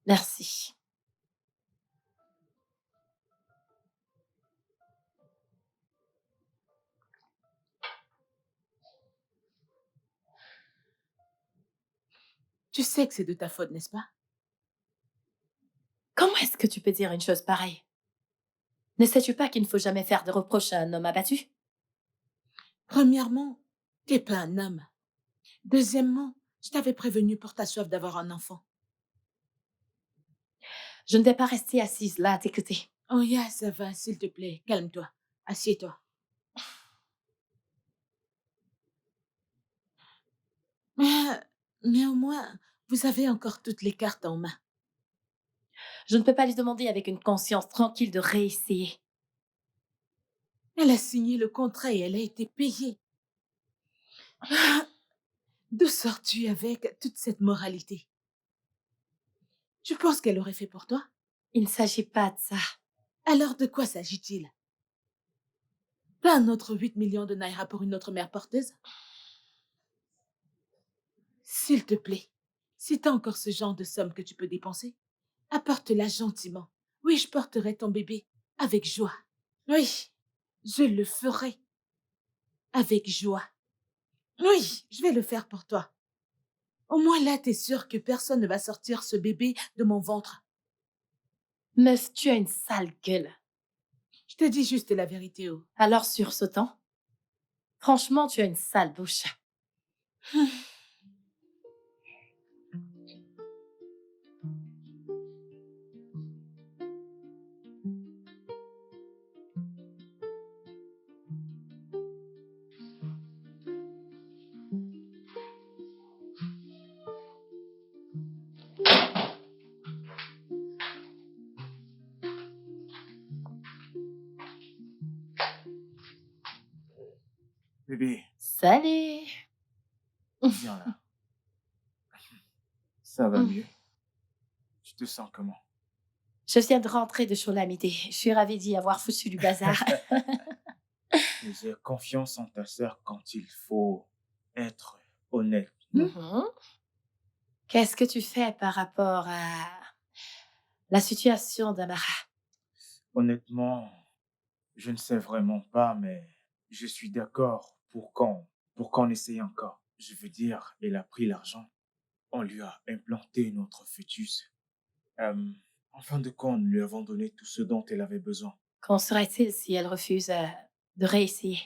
Merci. Tu sais que c'est de ta faute, n'est-ce pas? Comment est-ce que tu peux dire une chose pareille? Ne sais-tu pas qu'il ne faut jamais faire de reproches à un homme abattu? Premièrement, t'es pas un homme. Deuxièmement, je t'avais prévenu pour ta soif d'avoir un enfant. Je ne vais pas rester assise là à t'écouter. Oh yeah, ça va, s'il te plaît, calme-toi. Assieds-toi. Mais au moins, vous avez encore toutes les cartes en main. Je ne peux pas lui demander avec une conscience tranquille de réessayer. Elle a signé le contrat et elle a été payée. D'où sors-tu avec toute cette moralité? Tu penses qu'elle aurait fait pour toi? Il ne s'agit pas de ça. Alors de quoi s'agit-il? Pas un autre 8 millions de naira pour une autre mère porteuse? S'il te plaît, si t'as encore ce genre de somme que tu peux dépenser, apporte-la gentiment. Oui, je porterai ton bébé avec joie. Oui, je le ferai avec joie. Oui, je vais le faire pour toi. Au moins là, t'es sûr que personne ne va sortir ce bébé de mon ventre. Meuf, tu as une sale gueule. Je te dis juste la vérité, oh. Alors sursautant. Franchement, tu as une sale bouche. Bébé, Salut. viens là. Ça va Mm. mieux? Tu te sens comment? Je viens de rentrer de Cholamité. Je suis ravie d'y avoir foutu du bazar. Mais j'ai confiance en ta sœur quand il faut être honnête. Mhm. Qu'est-ce que tu fais par rapport à la situation d'Amara? Honnêtement, je ne sais vraiment pas, mais je suis d'accord pour qu'on essaye encore. Je veux dire, elle a pris l'argent. On lui a implanté notre fœtus. En fin de compte, nous lui avons donné tout ce dont elle avait besoin. Qu'en serait-il si elle refuse de réessayer?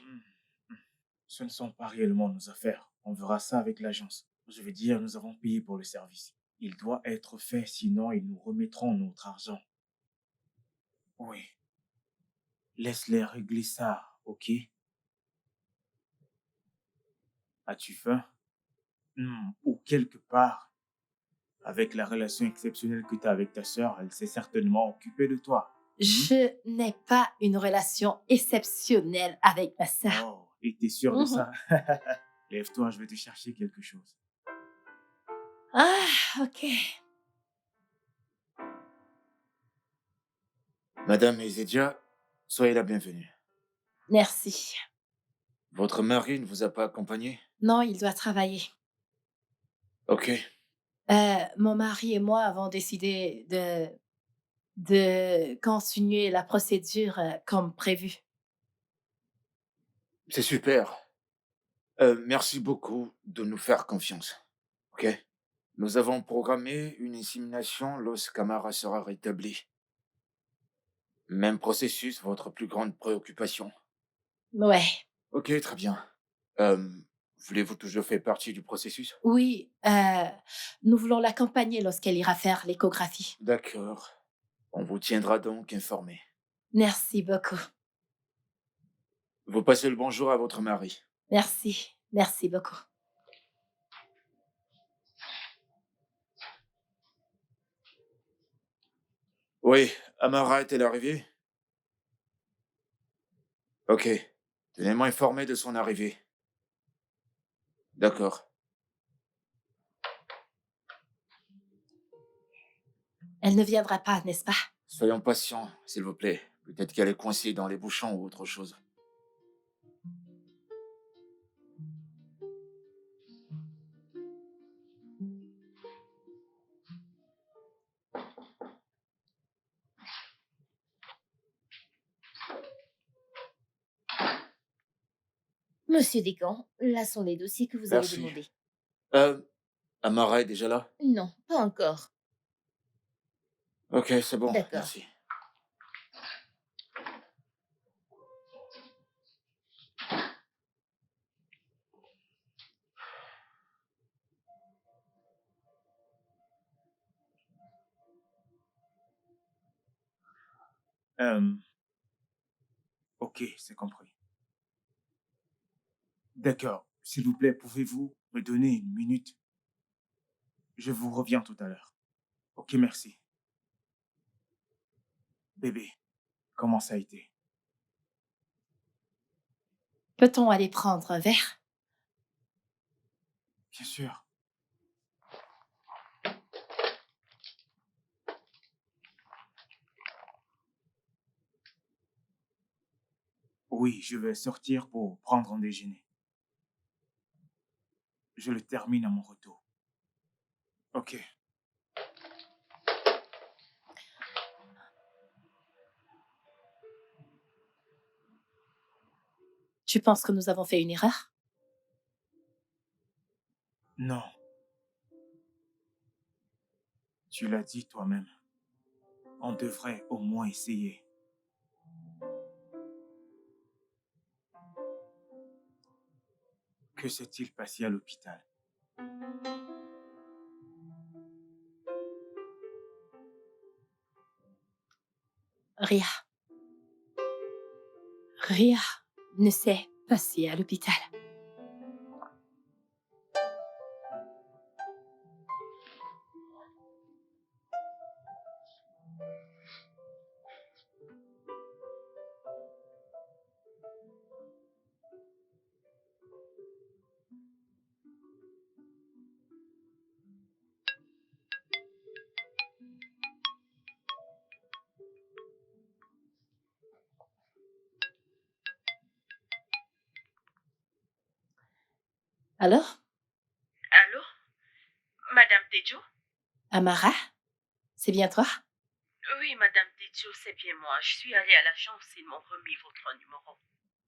Ce ne sont pas réellement nos affaires. On verra ça avec l'agence. Je veux dire, nous avons payé pour le service. Il doit être fait, sinon ils nous remettront notre argent. Oui. Laisse-les régler ça, ok? As-tu faim? Ou quelque part, avec la relation exceptionnelle que tu as avec ta sœur, elle s'est certainement occupée de toi. Je n'ai pas une relation exceptionnelle avec ma sœur. Oh, et t'es sûr de Mhm. ça? Lève-toi, je vais te chercher quelque chose. Ah, ok. Madame Ezedia, soyez la bienvenue. Merci. Votre mari ne vous a pas accompagné? Non, il doit travailler. Ok. Mon mari et moi avons décidé de continuer la procédure comme prévu. C'est super. Merci beaucoup de nous faire confiance. Ok? Nous avons programmé une insémination lorsqu'Amara sera rétablie. Même processus, votre plus grande préoccupation. Ouais. Ok, très bien. Euh, Voulez-vous toujours faire partie du processus? Oui, nous voulons l'accompagner lorsqu'elle ira faire l'échographie. D'accord. On vous tiendra donc informé. Merci beaucoup. Vous passez le bonjour à votre mari. Merci. Merci beaucoup. Oui, Amara est-elle arrivée? Ok. Tenez-moi informé de son arrivée. D'accord. Elle ne viendra pas, n'est-ce pas? Soyons patients, s'il vous plaît. Peut-être qu'elle est coincée dans les bouchons ou autre chose. Monsieur Descamps, là sont les dossiers que vous avez Merci. demandés. Amara est déjà là? Non, pas encore. Ok, c'est bon, D'accord. merci. Ok, c'est compris. D'accord. S'il vous plaît, pouvez-vous me donner une minute? Je vous reviens tout à l'heure. Ok, merci. Bébé, comment ça a été? Peut-on aller prendre un verre? Bien sûr. Oui, je vais sortir pour prendre un déjeuner. Je le termine à mon retour. Ok. Tu penses que nous avons fait une erreur? Non, tu l'as dit toi-même. On devrait au moins essayer. Que s'est-il passé à l'hôpital? Ria. Ria ne s'est passée à l'hôpital. Alors, Allô? Madame Tejo? Amara, c'est bien toi? Oui, Madame Tejo, c'est bien moi. Je suis allée à l'agence, ils m'ont remis votre numéro.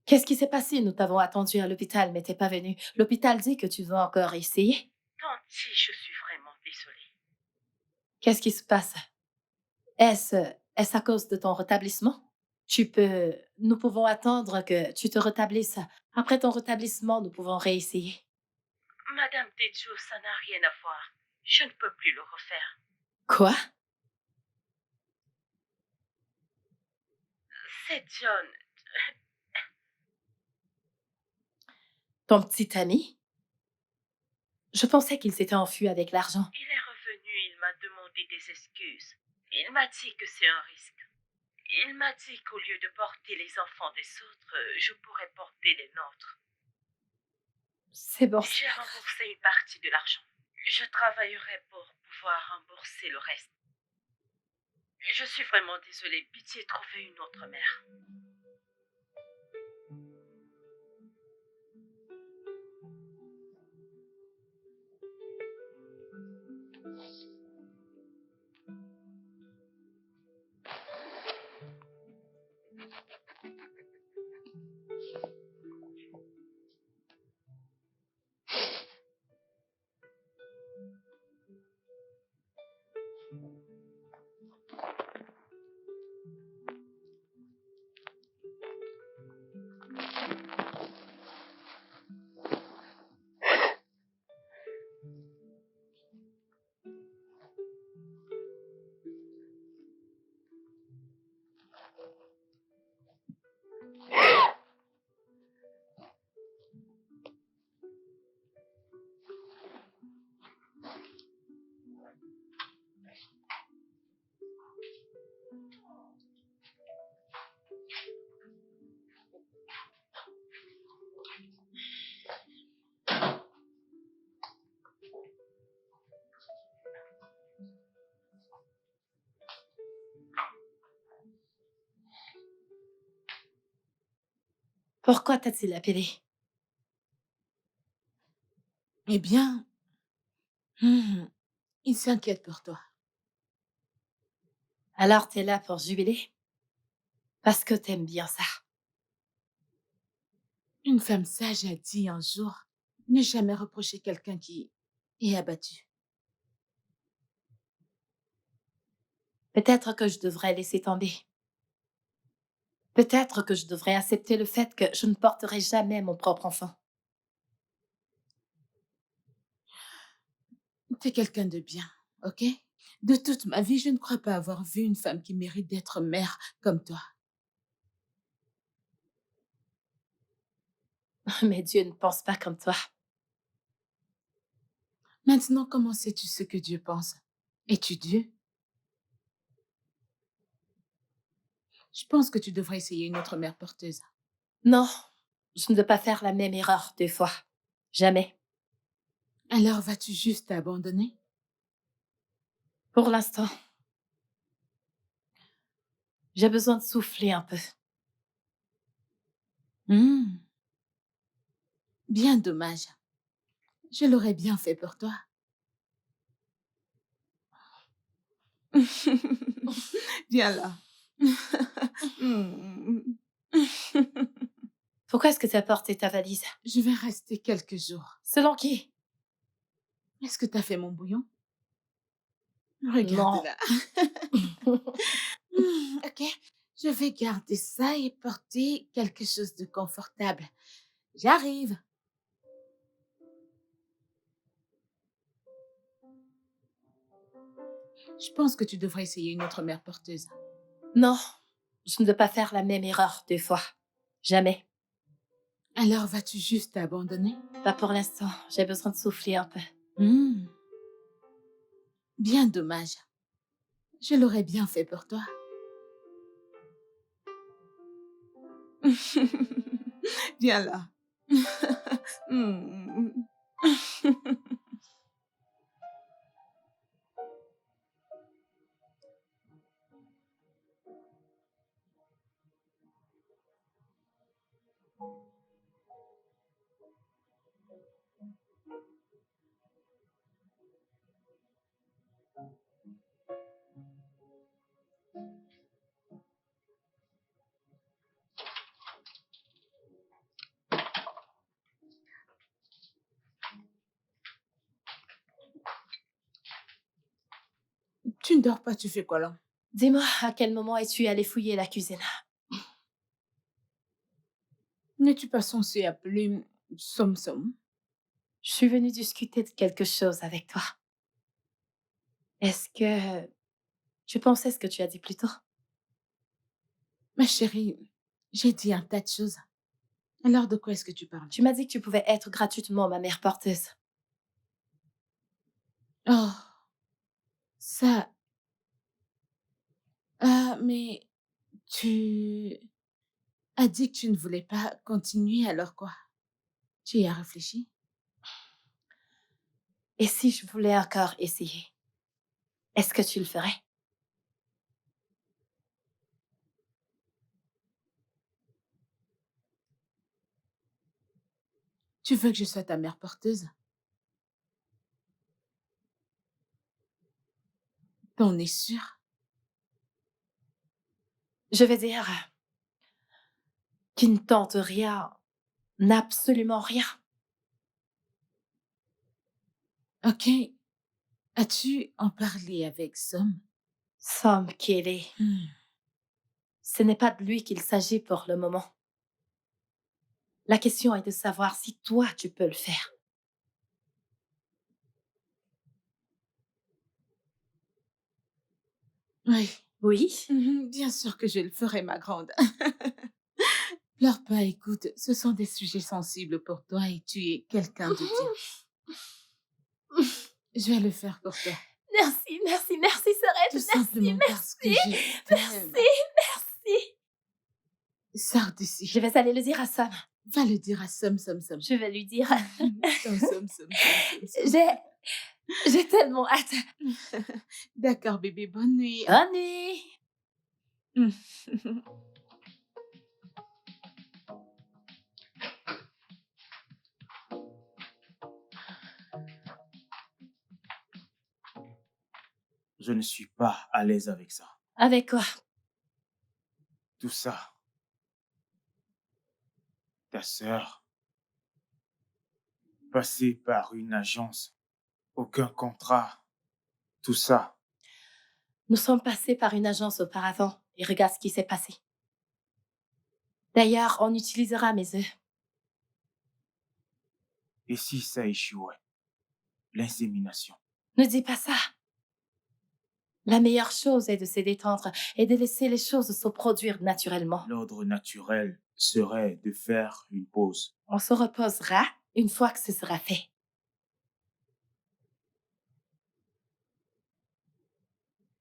Qu'est-ce qui s'est passé? Nous t'avons attendu à l'hôpital, mais t'es pas venu. L'hôpital dit que tu veux encore essayer. Tanti, je suis vraiment désolée. Qu'est-ce qui se passe? Est-ce est-ce à cause de ton rétablissement? Nous pouvons attendre que tu te rétablisses. Après ton rétablissement, nous pouvons réessayer. Madame Tejo, ça n'a rien à voir. Je ne peux plus le refaire. Quoi? C'est John. Ton petit ami? Je pensais qu'il s'était enfui avec l'argent. Il est revenu, il m'a demandé des excuses. Il m'a dit que c'est un risque. Il m'a dit qu'au lieu de porter les enfants des autres, je pourrais porter les nôtres. C'est bon. J'ai remboursé une partie de l'argent. Je travaillerai pour pouvoir rembourser le reste. Je suis vraiment désolée. Pitié, trouvez une autre mère. Pourquoi t'a-t-il appelé? Eh bien, il s'inquiète pour toi. Alors t'es là pour jubiler? Parce que t'aimes bien ça. Une femme sage a dit un jour, ne jamais reprocher quelqu'un qui est abattu. Peut-être que je devrais laisser tomber. Peut-être que je devrais accepter le fait que je ne porterai jamais mon propre enfant. T'es quelqu'un de bien, ok? De toute ma vie, je ne crois pas avoir vu une femme qui mérite d'être mère comme toi. Mais Dieu ne pense pas comme toi. Maintenant, comment sais-tu ce que Dieu pense? Es-tu Dieu? Je pense que tu devrais essayer une autre mère porteuse. Non, je ne veux pas faire la même erreur 2 fois. Jamais. Alors vas-tu juste abandonner? Pour l'instant, j'ai besoin de souffler un peu. Bien dommage. Je l'aurais bien fait pour toi. Viens là. Hmm. Pourquoi est-ce que tu as porté ta valise? Je vais rester quelques jours. Selon qui? Est-ce que tu as fait mon bouillon? Non. Regarde-la. Ok, je vais garder ça et porter quelque chose de confortable. J'arrive. Je pense que tu devrais essayer une autre mère porteuse. Non, je ne veux pas faire la même erreur 2 fois. Jamais. Alors vas-tu juste abandonner? Pas pour l'instant. J'ai besoin de souffler un peu. Hmm. Bien dommage. Je l'aurais bien fait pour toi. Viens là. Hmm. Tu ne dors pas, tu fais quoi là? Dis-moi, à quel moment es-tu allé fouiller la cuisine? N'es-tu pas censé appeler Som Som? Je suis venue discuter de quelque chose avec toi. Est-ce que tu pensais ce que tu as dit plus tôt? Ma chérie, j'ai dit un tas de choses. Alors de quoi est-ce que tu parles? Tu m'as dit que tu pouvais être gratuitement ma mère porteuse. Oh, ça... Ah, mais tu as dit que tu ne voulais pas continuer, alors quoi? Tu y as réfléchi? Et si je voulais encore essayer, est-ce que tu le ferais? Tu veux que je sois ta mère porteuse? T'en es sûre? Je vais dire qui ne tente rien, n'absolument rien. Ok. As-tu en parlé avec Som? Somme Kelly. Ce n'est pas de lui qu'il s'agit pour le moment. La question est de savoir si toi, tu peux le faire. Oui. Oui? Bien sûr que je le ferai, ma grande. Pleure pas, écoute, ce sont des sujets sensibles pour toi et tu es quelqu'un de bien. Je vais le faire pour toi. Merci, merci, merci, Tout Sorette. simplement parce que Merci, je t'aime. merci. Sors d'ici. Je vais aller le dire à Sam. Va le dire à Som. Je vais lui dire. Som. J'ai tellement hâte. D'accord, bébé, bonne nuit. Bonne nuit. Je ne suis pas à l'aise avec ça. Avec quoi? Tout ça. Ta sœur. Passer par une agence. Aucun contrat. Tout ça. Nous sommes passés par une agence auparavant et regarde ce qui s'est passé. D'ailleurs, on utilisera mes œufs. Et si ça échouait? L'insémination. Ne dis pas ça. La meilleure chose est de se détendre et de laisser les choses se produire naturellement. L'ordre naturel serait de faire une pause. On se reposera une fois que ce sera fait.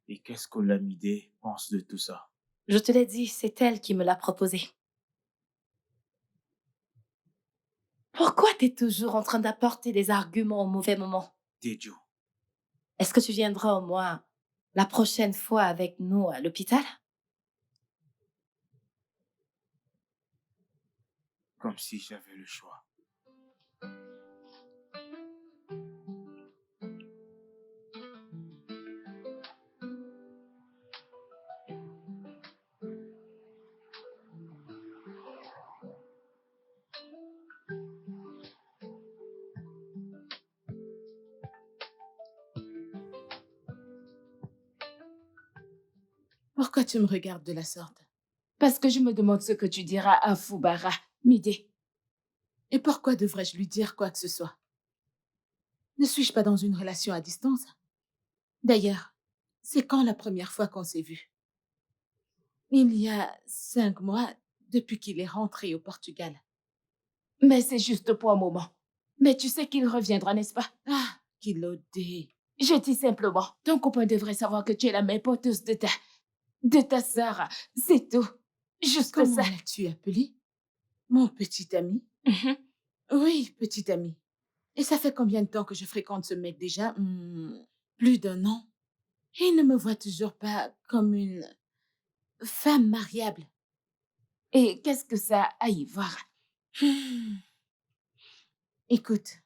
Et qu'est-ce que l'amidée pense de tout ça? Je te l'ai dit, c'est elle qui me l'a proposé. Pourquoi t'es toujours en train d'apporter des arguments au mauvais moment? Tejo, Est-ce que tu viendras au moins la prochaine fois avec nous à l'hôpital? comme si j'avais le choix. Pourquoi tu me regardes de la sorte? Parce que je me demande ce que tu diras à Foubara, Midé. Et pourquoi devrais-je lui dire quoi que ce soit? Ne suis-je pas dans une relation à distance? D'ailleurs, c'est quand la première fois qu'on s'est vus? Il y a 5 mois depuis qu'il est rentré au Portugal. Mais c'est juste pour un moment. Mais tu sais qu'il reviendra, n'est-ce pas? Ah, Kilodé. Je dis simplement, ton copain devrait savoir que tu es la mère porteuse de ta sœur. C'est tout. Juste Comment ça. l'as-tu appelé? Mon petit ami? Mhm. Oui, petit ami. Et ça fait combien de temps que je fréquente ce mec déjà? Plus d'1 an. Et il ne me voit toujours pas comme une femme mariable. Et qu'est-ce que ça a à y voir? Écoute,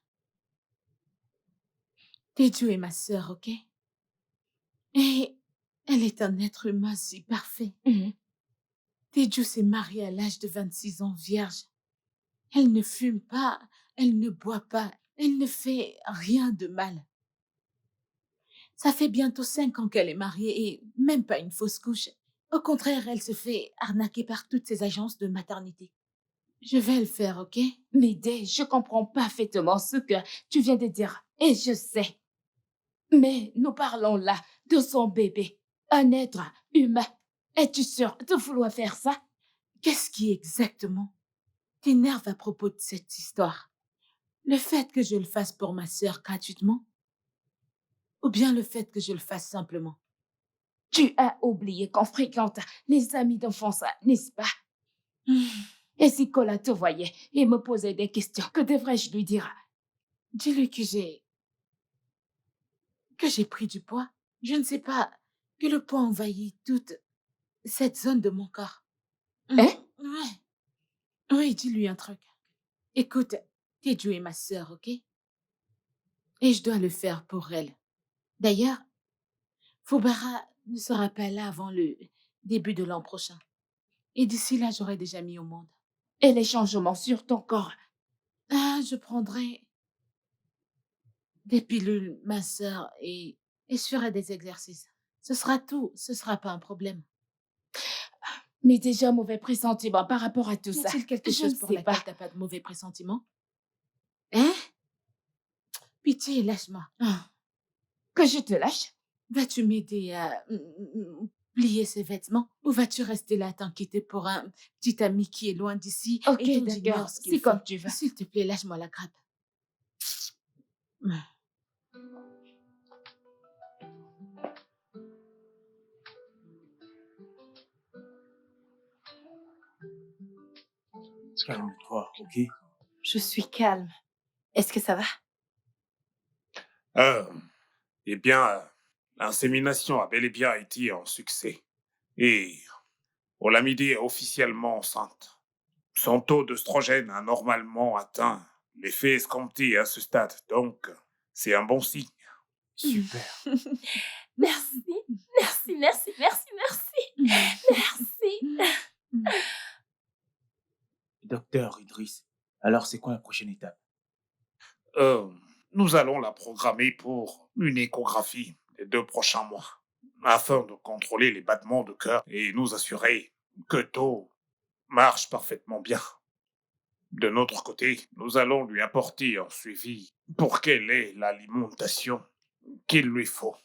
Teju est ma sœur, ok? Et elle est un être humain si parfait. Mhm. Teju s'est mariée à l'âge de 26 ans vierge. Elle ne fume pas, elle ne boit pas, elle ne fait rien de mal. Ça fait bientôt 5 ans qu'elle est mariée et même pas une fausse couche. Au contraire, elle se fait arnaquer par toutes ces agences de maternité. Je vais le faire, ok? Midé, je comprends parfaitement ce que tu viens de dire. Et je sais. Mais nous parlons là de son bébé. Un être humain. Es-tu sûr de vouloir faire ça? Qu'est-ce qui exactement t'énerve à propos de cette histoire? Le fait que je le fasse pour ma sœur gratuitement? Ou bien le fait que je le fasse simplement? Tu as oublié qu'on fréquente les amis d'enfance, n'est-ce pas? Et si Cola te voyait et me posait des questions, que devrais-je lui dire? Dis-lui que j'ai pris du poids. Je ne sais pas, que le poids envahit toute cette zone de mon corps. Hein? Ouais. Oui, dis-lui un truc. Écoute, Teju est ma sœur, ok? Et je dois le faire pour elle. D'ailleurs, Fubara ne sera pas là avant le début de l'an prochain. Et d'ici là, j'aurai déjà mis au monde. Et les changements sur ton corps? Ah, je prendrai des pilules minceurs et je ferai des exercices. Ce sera tout, ce sera pas un problème. Mais déjà mauvais pressentiment par rapport à tout Y ça. a-t-il quelque Je chose ne pour sais laquelle pas. t'as pas de mauvais pressentiments? Hein? Pitié, lâche-moi. Ah, Que je te lâche? vas-tu m'aider à plier ces vêtements ou vas-tu rester là à t'inquiéter pour un petit ami qui est loin d'ici Ok, et dont d'accord. j'ignore ce qu'il C'est fait? comme tu veux. S'il te plaît, lâche-moi la grappe. Calme-toi, ok? Je suis calme. Est-ce que ça va? Eh bien, l'insémination a bel et bien été un succès. Et Olamide est officiellement enceinte. Son taux d'œstrogène a normalement atteint l'effet escompté à ce stade, donc c'est un bon signe. Super. Merci, merci, merci, merci, merci. Merci. Docteur Idriss, alors c'est quoi la prochaine étape? Euh, Nous allons la programmer pour une échographie les 2 prochains mois, afin de contrôler les battements de cœur et nous assurer que tout marche parfaitement bien. De notre côté, nous allons lui apporter un suivi pour qu'elle ait l'alimentation qu'il lui faut.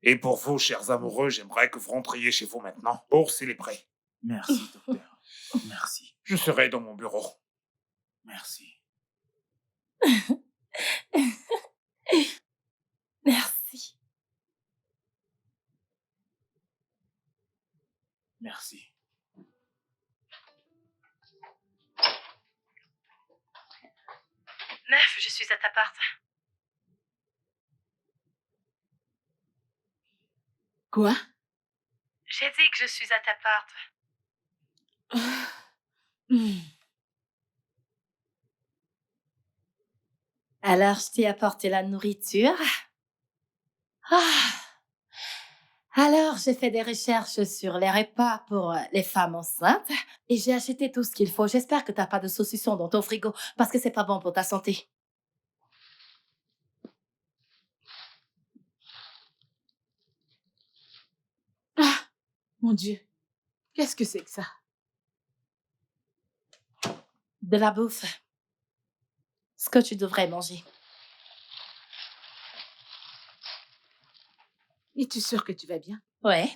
Et pour vous, chers amoureux, j'aimerais que vous rentriez chez vous maintenant pour célébrer. Merci, docteur. Merci. Je serai dans mon bureau. Merci. Merci. Merci. Meuf, je suis à ta porte. Quoi? J'ai dit que je suis à ta porte. Alors, je t'ai apporté la nourriture. Alors, j'ai fait des recherches sur les repas pour les femmes enceintes et j'ai acheté tout ce qu'il faut. J'espère que t'as pas de saucisson dans ton frigo parce que c'est pas bon pour ta santé. Mon Dieu, qu'est-ce que c'est que ça? De la bouffe. Ce que tu devrais manger. Es-tu sûre que tu vas bien? Ouais.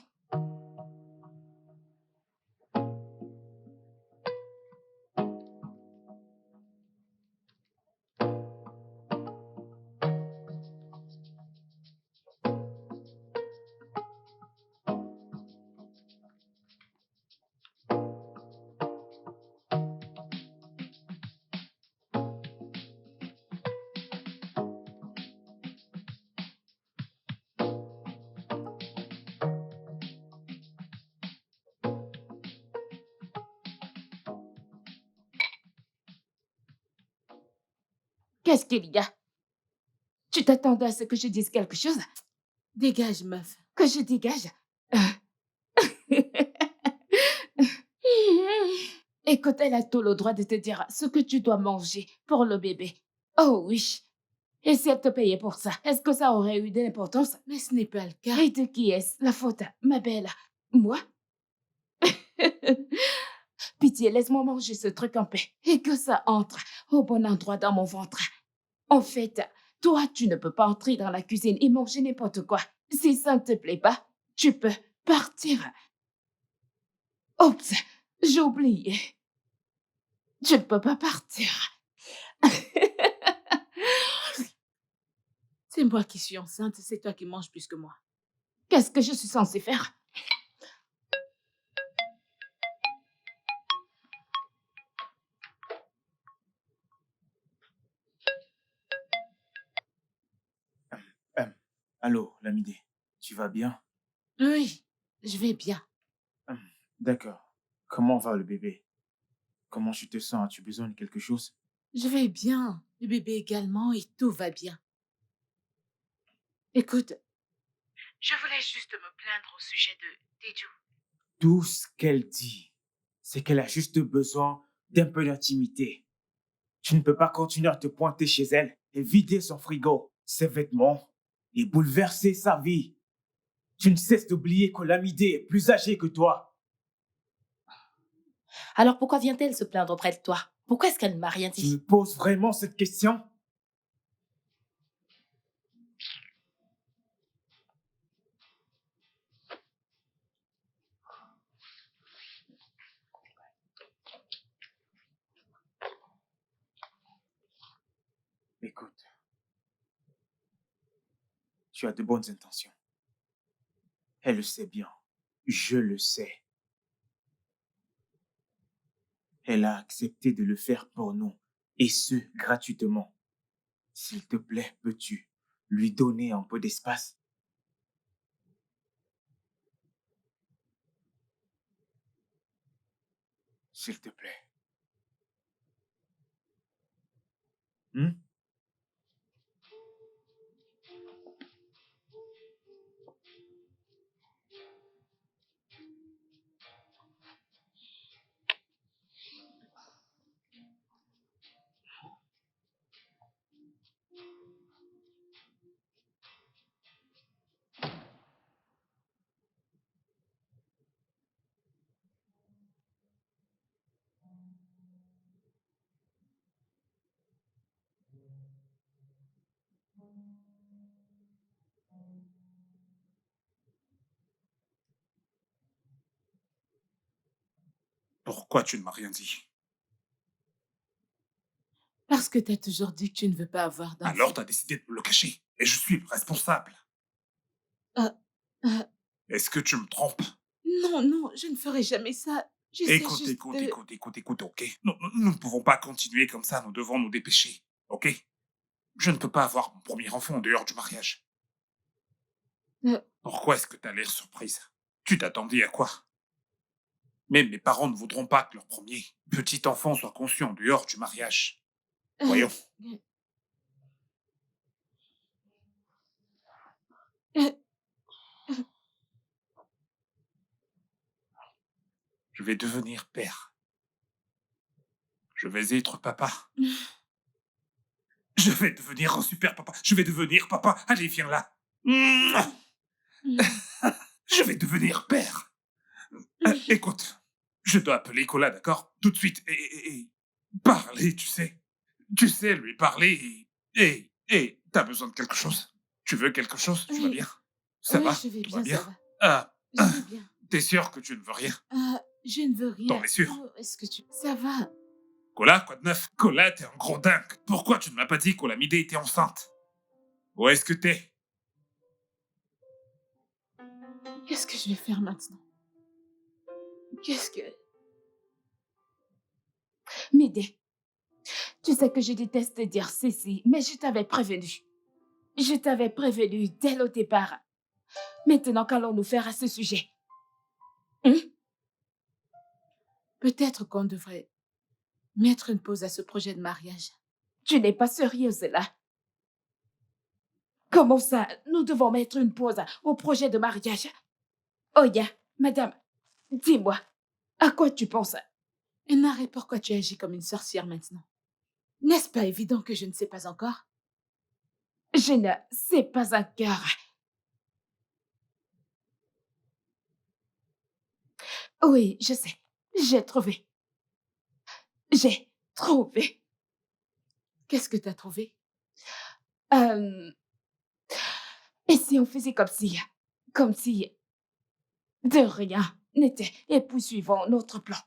Qu'est-ce qu'il y a? Tu t'attendais à ce que je dise quelque chose? Dégage, meuf. Que je dégage? Écoute, elle a tout le droit de te dire ce que tu dois manger pour le bébé. Oh oui. Et si elle te payait pour ça, est-ce que ça aurait eu de l'importance? Mais ce n'est pas le cas. Et de qui est-ce la faute, ma belle? Moi? Pitié, laisse-moi manger ce truc en paix et que ça entre au bon endroit dans mon ventre. En fait, toi, tu ne peux pas entrer dans la cuisine et manger n'importe quoi. Si ça ne te plaît pas, tu peux partir. Oups, j'ai oublié. Je ne peux pas partir. C'est moi qui suis enceinte, c'est toi qui manges plus que moi. Qu'est-ce que je suis censée faire? Allô, Lamidé, tu vas bien? Oui, je vais bien. D'accord. Comment va le bébé? Comment tu te sens? As-tu besoin de quelque chose? Je vais bien. Le bébé également et tout va bien. Écoute, je voulais juste me plaindre au sujet de Teju. Tout ce qu'elle dit, c'est qu'elle a juste besoin d'un peu d'intimité. Tu ne peux pas continuer à te pointer chez elle et vider son frigo, ses vêtements et bouleverser sa vie. Tu ne cesses d'oublier que Lamidé est plus âgé que toi. Alors pourquoi vient-elle se plaindre auprès de toi? Pourquoi est-ce qu'elle ne m'a rien Tu me dit? poses vraiment cette question? Écoute, tu as de bonnes intentions. Elle le sait bien. Je le sais. Elle a accepté de le faire pour nous, et ce, gratuitement. S'il te plaît, peux-tu lui donner un peu d'espace? S'il te plaît. Hmm? Pourquoi tu ne m'as rien dit? Parce que t'as toujours dit que tu ne veux pas avoir d'enfant. Alors t'as décidé de me le cacher. Et je suis le responsable. Euh, euh, Est-ce que tu me trompes? non, non, je ne ferai jamais ça. J'essaie Écoute, juste écoute, de... écoute, écoute, écoute, ok? Nous ne pouvons pas continuer comme ça, nous devons nous dépêcher, ok? Je ne peux pas avoir mon premier enfant en dehors du mariage. Euh, Pourquoi est-ce que t'as l'air surprise? Tu t'attendais à quoi? Même mes parents ne voudront pas que leur premier petit enfant soit conçu en dehors du mariage. Voyons. euh, Je vais devenir père. Je vais être papa. Je vais devenir un super papa. Je vais devenir papa. Allez, viens là. Je vais devenir père. Écoute, je dois appeler Cola, d'accord? Tout de suite. Et parler, tu sais. Tu sais, lui parler. T'as besoin de quelque chose? Tu veux quelque chose? Tu vas Oui, bien? Ça oui, va? je vais Tout va bien, bien? ça va. Ah, Je vais bien. t'es sûr que tu ne veux rien? Je ne veux T'en rien. es sûr? Oh, est-ce que tu... Ça va. Cola, quoi de neuf? Cola, t'es un gros dingue. Pourquoi tu ne m'as pas dit qu'Olamide était enceinte? Où est-ce que t'es? Qu'est-ce que je vais faire maintenant? Qu'est-ce que... Médée, tu sais que je déteste dire ceci, mais je t'avais prévenu. Je t'avais prévenu dès le départ. Maintenant, qu'allons-nous faire à ce sujet? Peut-être qu'on devrait mettre une pause à ce projet de mariage. Tu n'es pas sérieuse là? Comment ça? Nous devons mettre une pause au projet de mariage. Oya, madame, dis-moi, à quoi tu penses? Enare, pourquoi tu agis comme une sorcière maintenant? N'est-ce pas évident que je ne sais pas encore? Je ne sais pas encore. Oui, je sais. J'ai trouvé. J'ai trouvé. Qu'est-ce que tu as trouvé? Et si on faisait comme si de rien n'était, et poursuivons notre plan.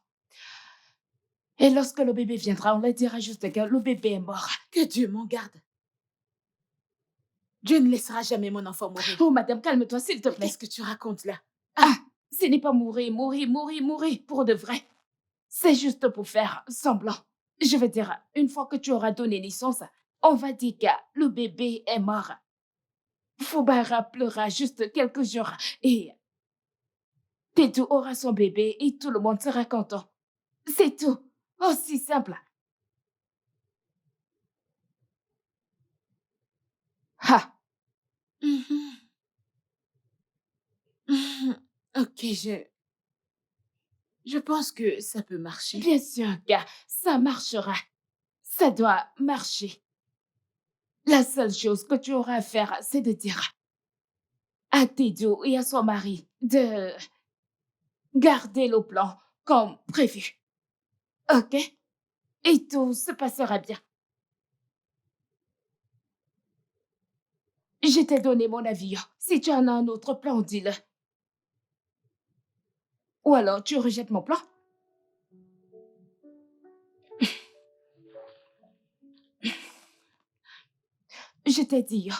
Et lorsque le bébé viendra, on leur dira juste que le bébé est mort. Que Dieu m'en garde. Dieu ne laissera jamais mon enfant mourir. Oh, madame, calme-toi, s'il te plaît. Qu'est-ce que tu racontes là? Ce n'est pas mourir, pour de vrai. C'est juste pour faire semblant. Je veux dire, une fois que tu auras donné naissance, on va dire que le bébé est mort. Fubara pleura juste quelques jours et Tétou aura son bébé et tout le monde sera content. C'est tout. Aussi simple. Ha! Ok, je pense que ça peut marcher. Bien sûr, gars, ça marchera. Ça doit marcher. La seule chose que tu auras à faire, c'est de dire à Tédou et à son mari de garder le plan comme prévu. Ok? Et tout se passera bien. Je t'ai donné mon avis. Si tu en as un autre plan, dis-le. Ou alors tu rejettes mon plan. Je t'ai dit.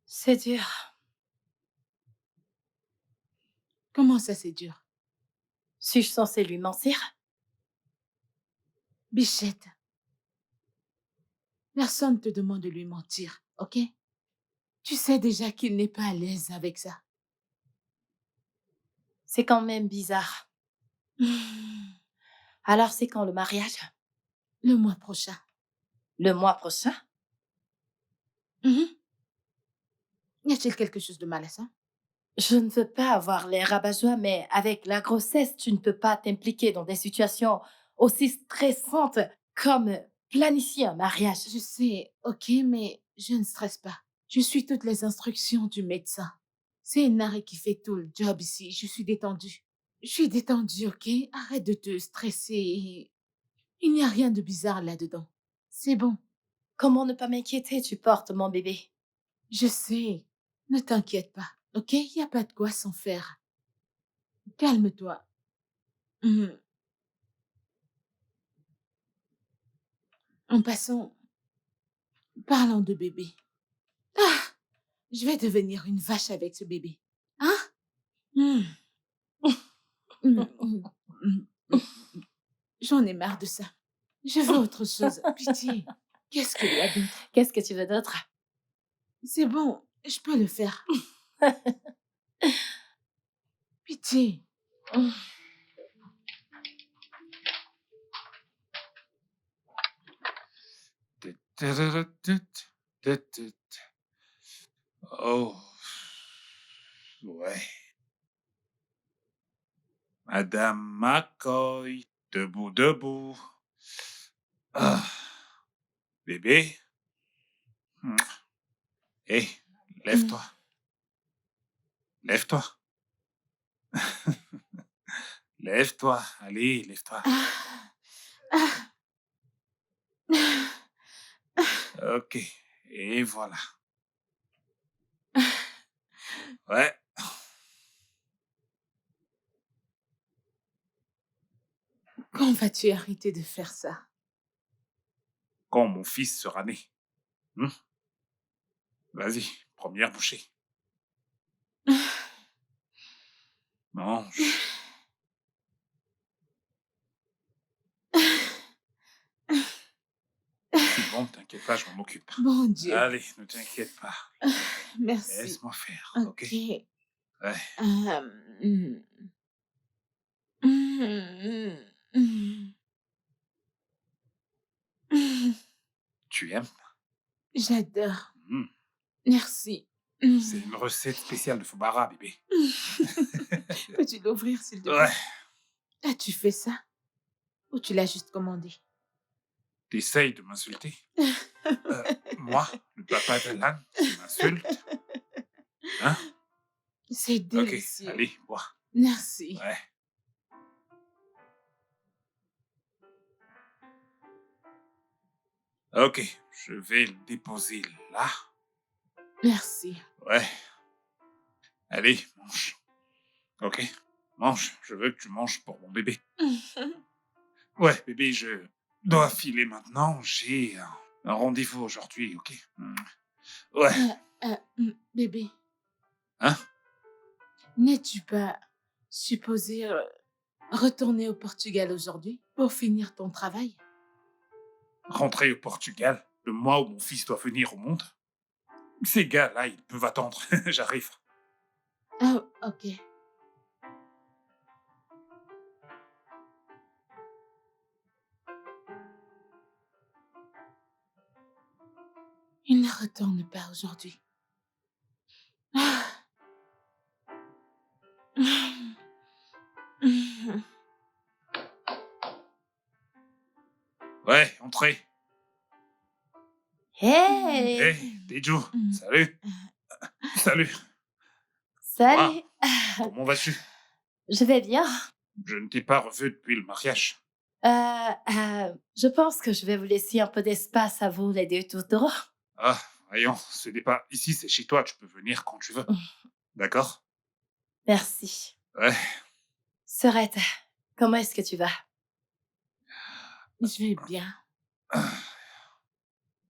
C'est dur. Comment ça, c'est dur? Suis-je censée lui mentir? Bichette, personne ne te demande de lui mentir, ok? Tu sais déjà qu'il n'est pas à l'aise avec ça. C'est quand même bizarre. Alors c'est quand le mariage? Le mois prochain. Le mois prochain? Y a-t-il quelque chose de mal à ça? Je ne veux pas avoir l'air rabat-joie, mais avec la grossesse, tu ne peux pas t'impliquer dans des situations aussi stressantes comme planifier un mariage. Je sais, ok, mais je ne stresse pas. Je suis toutes les instructions du médecin. C'est Nari qui fait tout le job ici. Je suis détendue. Je suis détendue, ok? Arrête de te stresser. Il n'y a rien de bizarre là-dedans. C'est bon. Comment ne pas m'inquiéter? Tu portes mon bébé. Je sais. Ne t'inquiète pas, ok? Il n'y a pas de quoi s'en faire. Calme-toi. En passant, parlons de bébé. Je vais devenir une vache avec ce bébé. Hein? Mm. Mm, mm, mm, mm. J'en ai marre de ça. Je veux autre chose. Pitié. Qu'est-ce qu'il y a d'autre? Qu'est-ce que tu veux d'autre? C'est bon, je peux le faire. Pitié. Oh, ouais. Madame McCoy, debout, debout. Ah, bébé, Hé, lève-toi. Lève-toi. Lève-toi. Allez, lève-toi. Ok. Et voilà. Ouais. Quand vas-tu arrêter de faire ça? Quand mon fils sera né. Vas-y, première bouchée. Mange. C'est bon, t'inquiète pas, je m'en occupe. Mon Dieu. Allez, ne t'inquiète pas. Merci. Laisse-moi faire, ok? Ok. Ouais. Mm. Mm. Mm. Mm. Tu aimes? J'adore. Mm. Merci. C'est une recette spéciale de Fubara, bébé. Peux-tu l'ouvrir, s'il te plaît? Ouais. As-tu fait ça? Ou tu l'as juste commandé? T'essayes de m'insulter? Moi, le papa d'Alan, tu m'insultes? Hein? C'est Ok, délicieux. allez, bois. Merci. Ouais. Ok, je vais le déposer là. Merci. Ouais. Allez, mange. Ok, mange. Je veux que tu manges pour mon bébé. Ouais, bébé, je dois filer maintenant. J'ai un rendez-vous aujourd'hui, ok? Ouais. Bébé, Hein? n'es-tu pas supposé retourner au Portugal aujourd'hui pour finir ton travail? Rentrer au Portugal, le mois où mon fils doit venir au monde? Ces gars-là, ils peuvent attendre. J'arrive. Oh, ok. Il ne retourne pas aujourd'hui. Ah. Ouais, entrez. Hey! Hey, Teju, salut. Salut. Salut! Comment vas-tu? Je vais bien. Je ne t'ai pas revu depuis le mariage. Je pense que je vais vous laisser un peu d'espace à vous, les deux toutous. Ah, voyons, ce n'est pas... Ici, c'est chez toi, tu peux venir quand tu veux. D'accord? Merci. Ouais. Sorette, comment est-ce que tu vas? Je vais bien.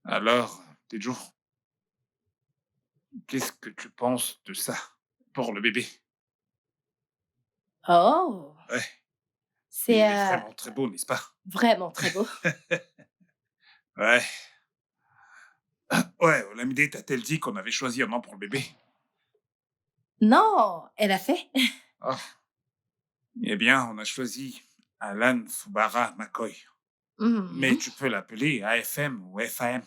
Alors, Teju, qu'est-ce que tu penses de ça pour le bébé? Oh! Ouais. Il C'est est vraiment très beau, n'est-ce pas? vraiment très beau. Ouais. Ouais, Olamide t'a-t-elle dit qu'on avait choisi un nom pour le bébé? Non, elle a fait. Ah. Eh bien, on a choisi Alan Fubara McCoy. Mais tu peux l'appeler AFM ou FAM.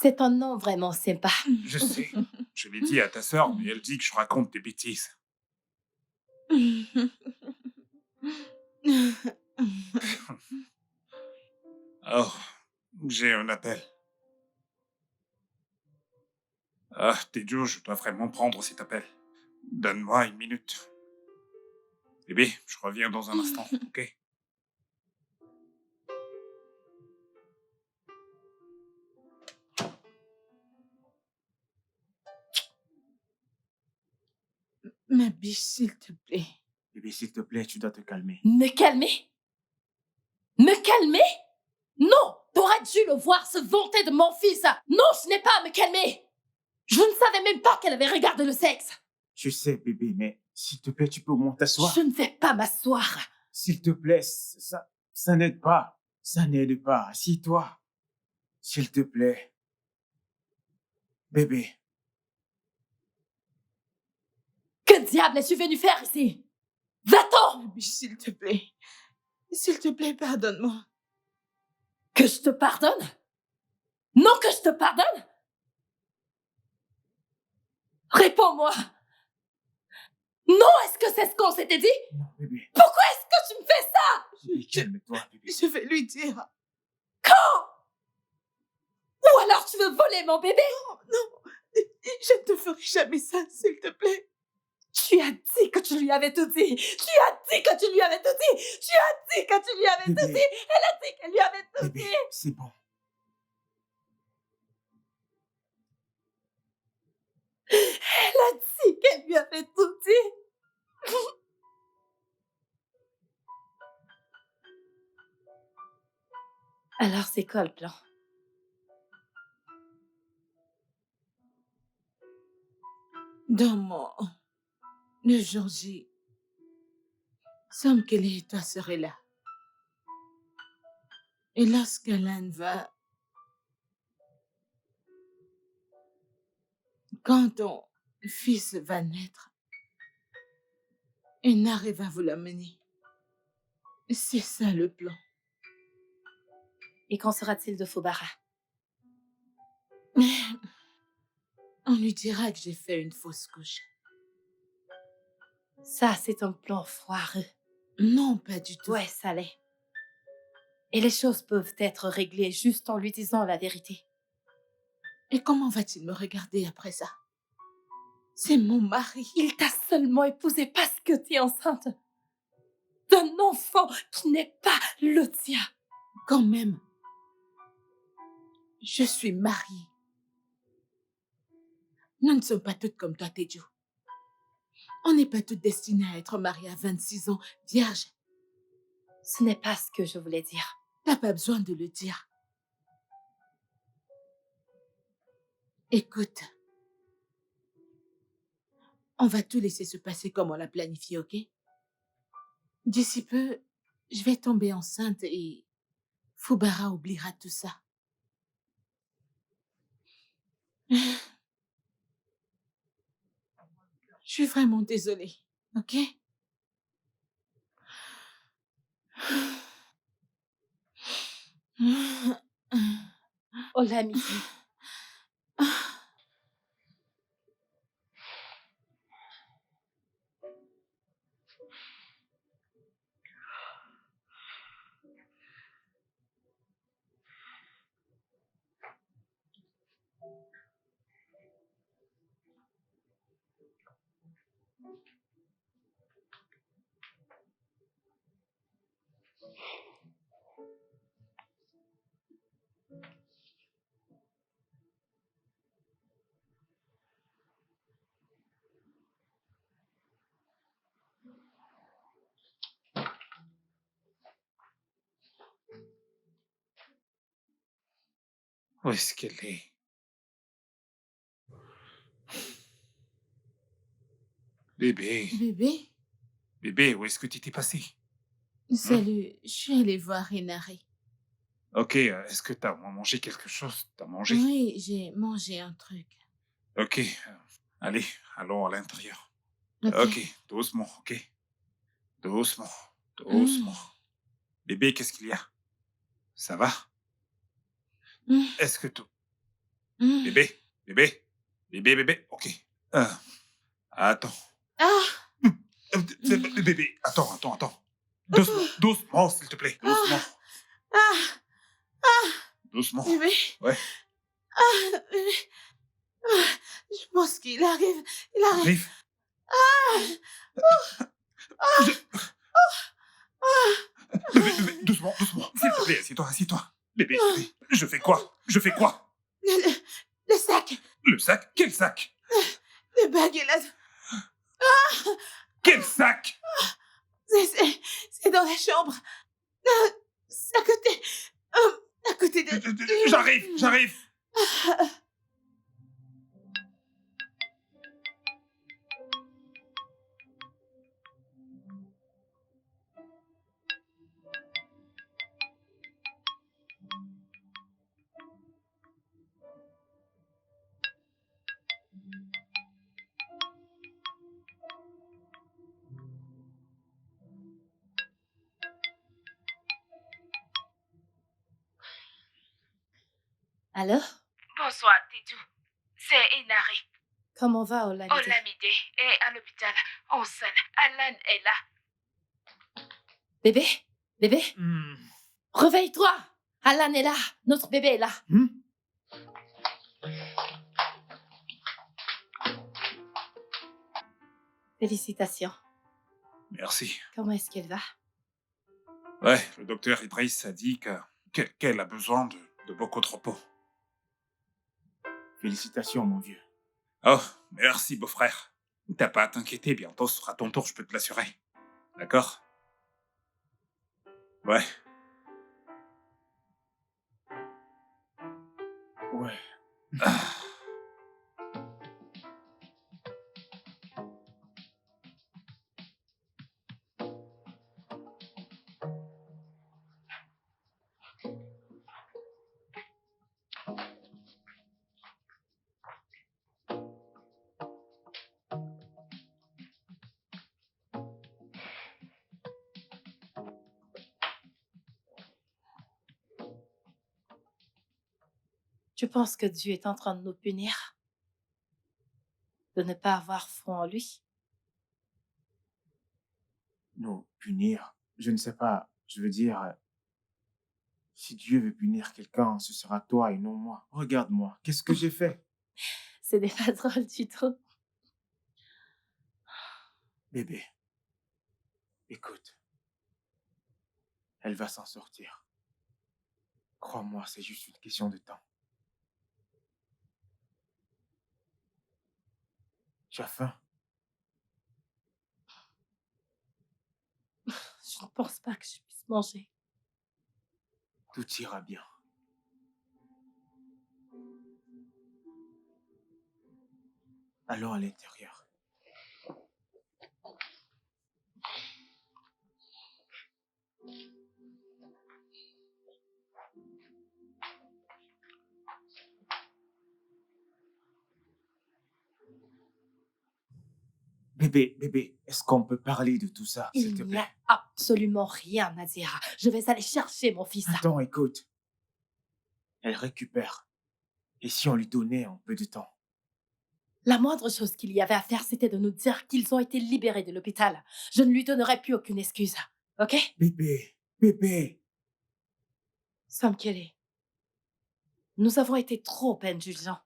C'est un nom vraiment sympa. Je sais. Je l'ai dit à ta sœur, mais elle dit que je raconte des bêtises. Oh, j'ai un appel. Ah, Teju, je dois vraiment prendre cet appel. Donne-moi une minute. Bébé, je reviens dans un instant, ok? Ma biche, s'il te plaît. Bébé, s'il te plaît, tu dois te calmer. Me calmer? Me calmer? Non! T'aurais dû le voir se vanter de mon fils! Non, je n'ai pas à me calmer! Je ne savais même pas qu'elle avait regardé le sexe! Je sais, bébé, mais s'il te plaît, tu peux au moins t'asseoir. Je ne vais pas m'asseoir! S'il te plaît, ça n'aide pas. Ça n'aide pas. Assis-toi. S'il te plaît. Bébé. Que diable es-tu venu faire ici? Va-t'en! Ma biche, s'il te plaît. S'il te plaît, pardonne-moi. Que je te pardonne? Non, que je te pardonne? Réponds-moi! Non, est-ce que c'est ce qu'on s'était dit? Non, bébé. Pourquoi est-ce que tu me fais ça? Bébé, calme-toi, bébé. Je vais lui dire. Quand? alors tu veux voler mon bébé? Non, je ne te ferai jamais ça, s'il te plaît. Tu as dit que tu lui avais tout dit. Tu as dit que tu lui avais tout dit. Tu as dit que tu lui avais tout Bébé. dit. Elle a dit qu'elle lui avait tout Bébé, dit. c'est bon. Elle a dit qu'elle lui avait tout dit. Alors c'est quoi le plan? Dans le jour J, semble que les toi serait là. Et lorsqu'Alan va, quand ton fils va naître, Inari va vous l'amener. C'est ça le plan. Et qu'en sera-t-il de Fubara? On lui dira que j'ai fait une fausse couche. Ça, c'est un plan foireux. Non, pas du tout. Ouais, ça l'est. Et les choses peuvent être réglées juste en lui disant la vérité. Et comment va-t-il me regarder après ça? C'est mon mari. Il t'a seulement épousée parce que tu es enceinte d'un enfant qui n'est pas le tien. Quand même, je suis mariée. Nous ne sommes pas toutes comme toi, Teju. On n'est pas toutes destinées à être mariées à 26 ans, vierges. Ce n'est pas ce que je voulais dire. T'as pas besoin de le dire. Écoute, on va tout laisser se passer comme on l'a planifié, ok? D'ici peu, je vais tomber enceinte et Fubara oubliera tout ça. Je suis vraiment désolée, ok? Oh, l'amitié. Où est-ce qu'elle est? Bébé, Bébé, bébé, où est-ce que tu t'es passé? salut, je suis allée voir Inari. Ok, est-ce que t'as mangé quelque chose? T'as mangé? Oui, j'ai mangé un truc. Ok, allez, allons à l'intérieur. Ok. Ok, doucement, ok? Doucement, doucement. Bébé, qu'est-ce qu'il y a? Ça va? Mm. Est-ce que tout... Mm. Bébé, bébé, bébé, bébé, ok. Attends. Ah! Bébé, attends. Doucement, doucement, s'il te plaît, doucement. Doucement. Bébé. Ouais. Bébé. Je pense qu'il arrive. Il arrive. Arrive. Bébé, doucement, s'il te plaît, assieds-toi. Bébé, je fais quoi? Le sac. Le sac? Quel sac? Le bague est là. Quel sac? C'est dans la chambre. C'est à côté de... J'arrive. Allô? Bonsoir, Teju. C'est Inari. Comment va Olamide? Olamide est à l'hôpital, enceinte. Alan est là. Bébé? Réveille-toi! Alan est là! Notre bébé est là! Félicitations. Merci. Comment est-ce qu'elle va? Ouais, le docteur Idriss a dit qu'elle a besoin de beaucoup de repos. Félicitations, mon vieux. Oh, merci, beau-frère. T'as pas à t'inquiéter, bientôt ce sera ton tour, je peux te l'assurer. D'accord? Ouais. Ouais. Tu penses que Dieu est en train de nous punir? De ne pas avoir foi en lui? Nous punir, je ne sais pas. Je veux dire, si Dieu veut punir quelqu'un, ce sera toi et non moi. Regarde-moi, qu'est-ce que j'ai fait? Ce n'est pas drôle du tout. Bébé, écoute, elle va s'en sortir. Crois-moi, c'est juste une question de temps. Tu as faim? Je ne pense pas que je puisse manger. Tout ira bien. Allons à l'intérieur. Bébé, est-ce qu'on peut parler de tout ça, s'il te Il n'y a plaît? absolument rien à dire. Je vais aller chercher mon fils. Attends, écoute. Elle récupère. Et si on lui donnait un peu de temps? La moindre chose qu'il y avait à faire, c'était de nous dire qu'ils ont été libérés de l'hôpital. Je ne lui donnerai plus aucune excuse. Ok? Bébé. Sam Kelly, nous avons été trop indulgents.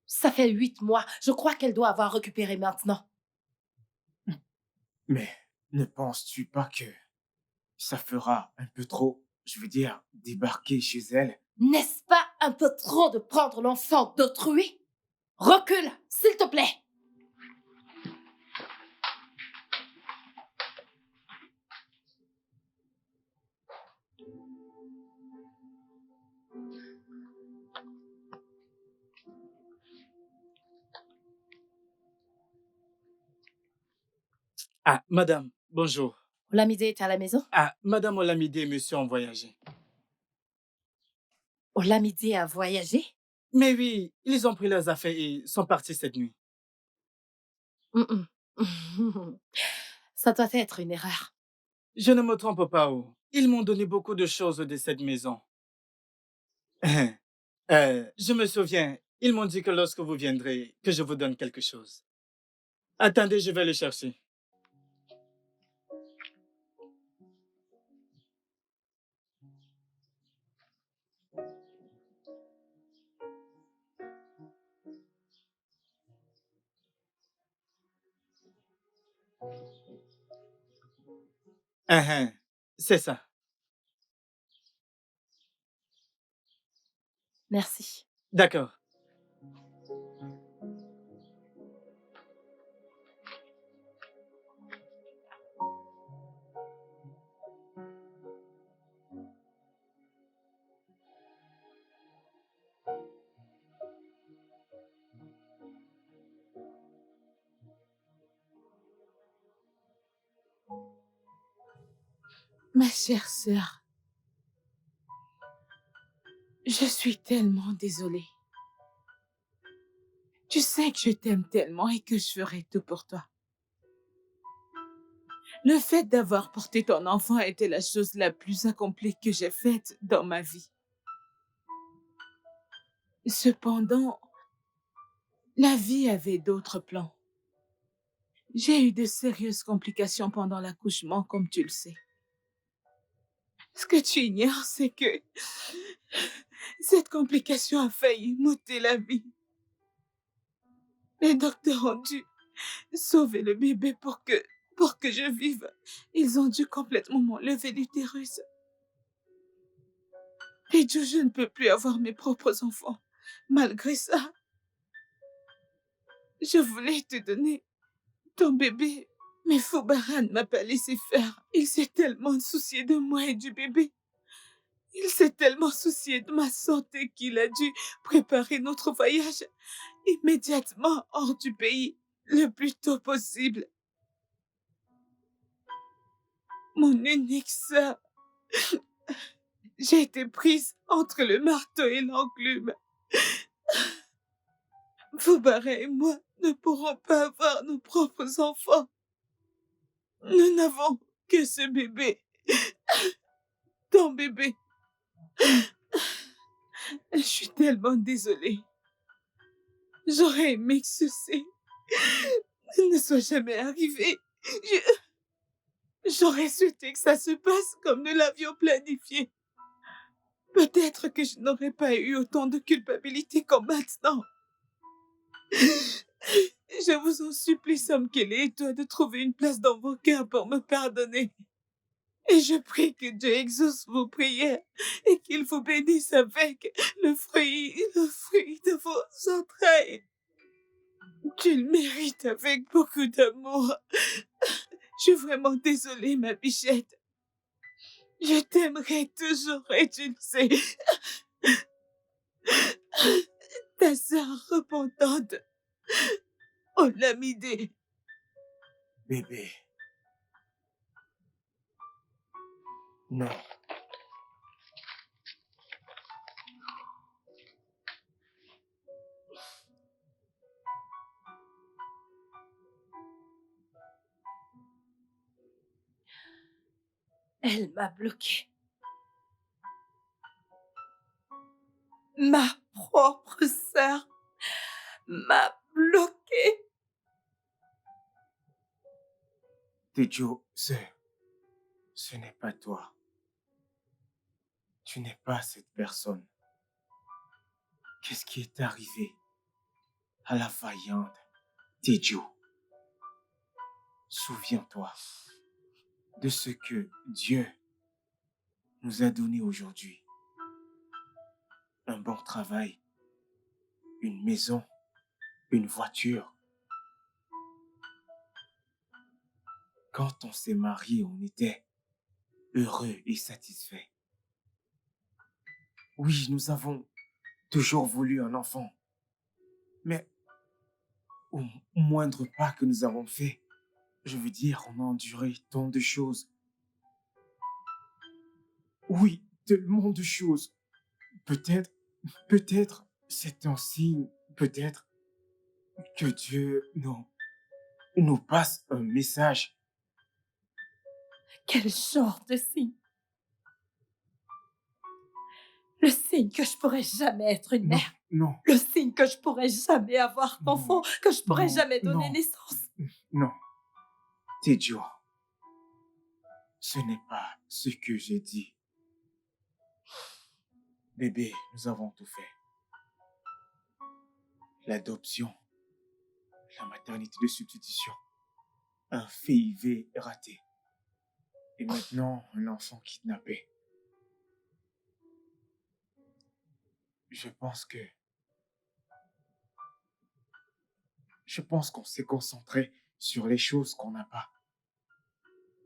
Ça fait 8 mois. Je crois qu'elle doit avoir récupéré maintenant. Mais ne penses-tu pas que ça fera un peu trop, je veux dire, débarquer chez elle? N'est-ce pas un peu trop de prendre l'enfant d'autrui? Recule, s'il te plaît. Ah, madame, bonjour. Olamide est à la maison? Ah, madame Olamide et monsieur ont voyagé. Olamide a voyagé? Mais oui, ils ont pris leurs affaires et sont partis cette nuit. Mm-mm. Ça doit être une erreur. Je ne me trompe pas, oh. Ils m'ont donné beaucoup de choses de cette maison. Je me souviens, ils m'ont dit que lorsque vous viendrez, que je vous donne quelque chose. Attendez, je vais le chercher. C'est ça. Merci. D'accord. Ma chère sœur, je suis tellement désolée. Tu sais que je t'aime tellement et que je ferai tout pour toi. Le fait d'avoir porté ton enfant était la chose la plus accomplie que j'ai faite dans ma vie. Cependant, la vie avait d'autres plans. J'ai eu de sérieuses complications pendant l'accouchement, comme tu le sais. Ce que tu ignores, c'est que cette complication a failli m'ôter la vie. Les docteurs ont dû sauver le bébé pour que je vive. Ils ont dû complètement m'enlever l'utérus. Et Dieu, je ne peux plus avoir mes propres enfants. Malgré ça, je voulais te donner ton bébé. Mais Foubaran ne m'a pas laissé faire. Il s'est tellement soucié de moi et du bébé. Il s'est tellement soucié de ma santé qu'il a dû préparer notre voyage immédiatement hors du pays, le plus tôt possible. Mon unique sœur, j'ai été prise entre le marteau et l'enclume. Foubara et moi ne pourrons pas avoir nos propres enfants. Nous n'avons que ce bébé. Ton bébé. Je suis tellement désolée. J'aurais aimé que ceci ne soit jamais arrivé. J'aurais souhaité que ça se passe comme nous l'avions planifié. Peut-être que je n'aurais pas eu autant de culpabilité comme maintenant. Je vous en supplie, Sam Kelly et toi, de trouver une place dans vos cœurs pour me pardonner. Et je prie que Dieu exauce vos prières et qu'il vous bénisse avec le fruit de vos entrailles. Tu le mérites avec beaucoup d'amour. Je suis vraiment désolée, ma bichette. Je t'aimerai toujours et tu le sais. Ta sœur repentante, Olamide. Bébé. Non. Elle m'a bloqué. Ma propre sœur m'a bloqué. Tejo, ce n'est pas toi. Tu n'es pas cette personne. Qu'est-ce qui est arrivé à la vaillante Tejo? Souviens-toi de ce que Dieu nous a donné aujourd'hui. Un bon travail, une maison, une voiture. Quand on s'est marié, on était heureux et satisfait. Oui, nous avons toujours voulu un enfant. Mais au moindre pas que nous avons fait, je veux dire, on a enduré tant de choses. Oui, tellement de choses. Peut-être, c'est un signe, peut-être que Dieu nous passe un message. Quel genre de signe? Le signe que je pourrais jamais être une Non, mère. non, Le signe que je pourrais jamais avoir d'enfant, que je pourrais non, jamais donner non. naissance. non. Tejo, ce n'est pas ce que j'ai dit. Bébé, nous avons tout fait. L'adoption, la maternité de substitution, un FIV raté. Et maintenant, un enfant kidnappé. Je pense qu'on s'est concentré sur les choses qu'on n'a pas.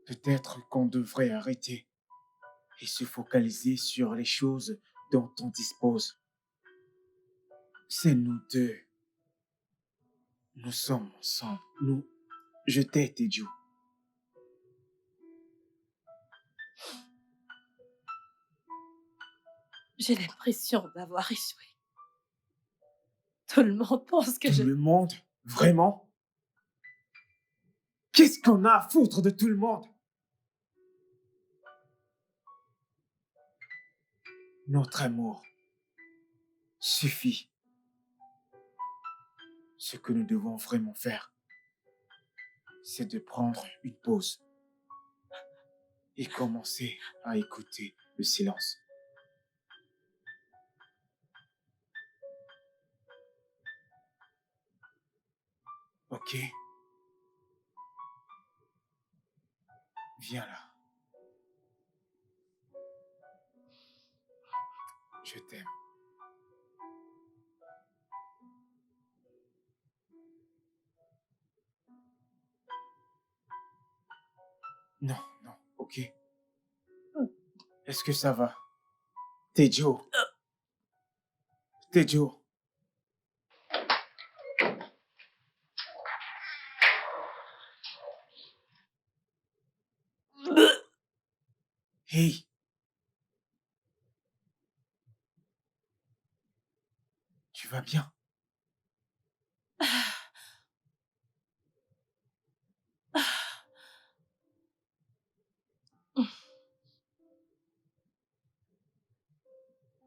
Peut-être qu'on devrait arrêter et se focaliser sur les choses dont on dispose. C'est nous deux. Nous sommes ensemble. Je t'ai, Tejo. J'ai l'impression d'avoir échoué. Tout le monde pense que Tout le monde? Vraiment? Qu'est-ce qu'on a à foutre de tout le monde? Notre amour suffit. Ce que nous devons vraiment faire, c'est de prendre une pause et commencer à écouter le silence. Ok? Viens là. Je t'aime. Non, non, ok. Est-ce que ça va? Tejo. Tejo. Hey. Tu vas bien?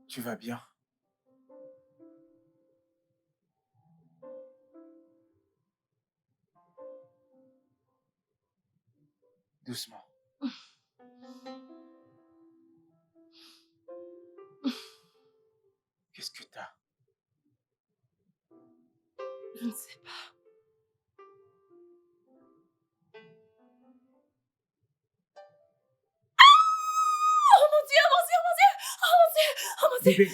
Tu vas bien? Doucement. Qu'est-ce que t'as? Je ne sais pas. Oh mon Dieu, oh mon Dieu, oh mon Dieu, oh mon Dieu, oh mon Dieu, Bébé,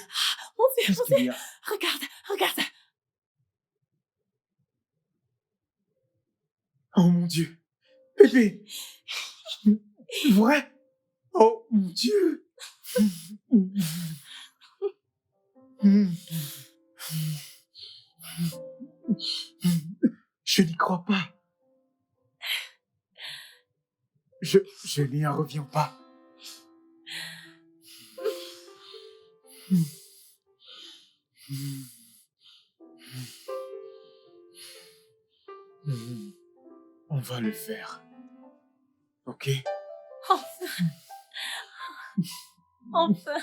mon Dieu, qu'est-ce mon qu'il Dieu. y a? Regarde, regarde. Oh mon Dieu. Bébé. Vrai? Oh mon Dieu. Je n'y crois pas. Je n'y en reviens pas. On va le faire. Ok? Enfin, enfin.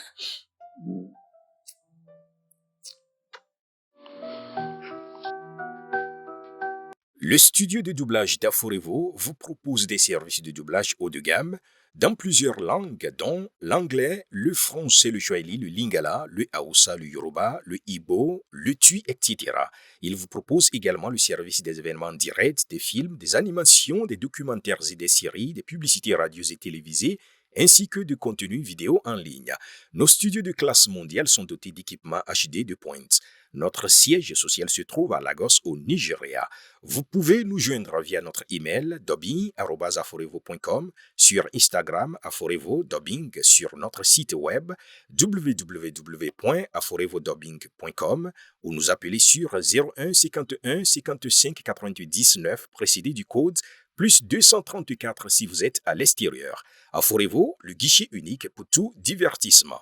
Le studio de doublage d'Aforevo vous propose des services de doublage haut de gamme dans plusieurs langues, dont l'anglais, le français, le swahili, le lingala, le hausa, le yoruba, le igbo, le tui, etc. Il vous propose également le service des événements directs, des films, des animations, des documentaires et des séries, des publicités radios et télévisées, ainsi que de contenus vidéo en ligne. Nos studios de classe mondiale sont dotés d'équipements HD de pointe. Notre siège social se trouve à Lagos, au Nigeria. Vous pouvez nous joindre via notre email dubbing@aforevo.com, sur Instagram Aforevo Dubbing, sur notre site web www.aforevodubbing.com ou nous appeler sur 01 51 55 99 précédé du code plus 234 si vous êtes à l'extérieur. Aforevo, le guichet unique pour tout divertissement.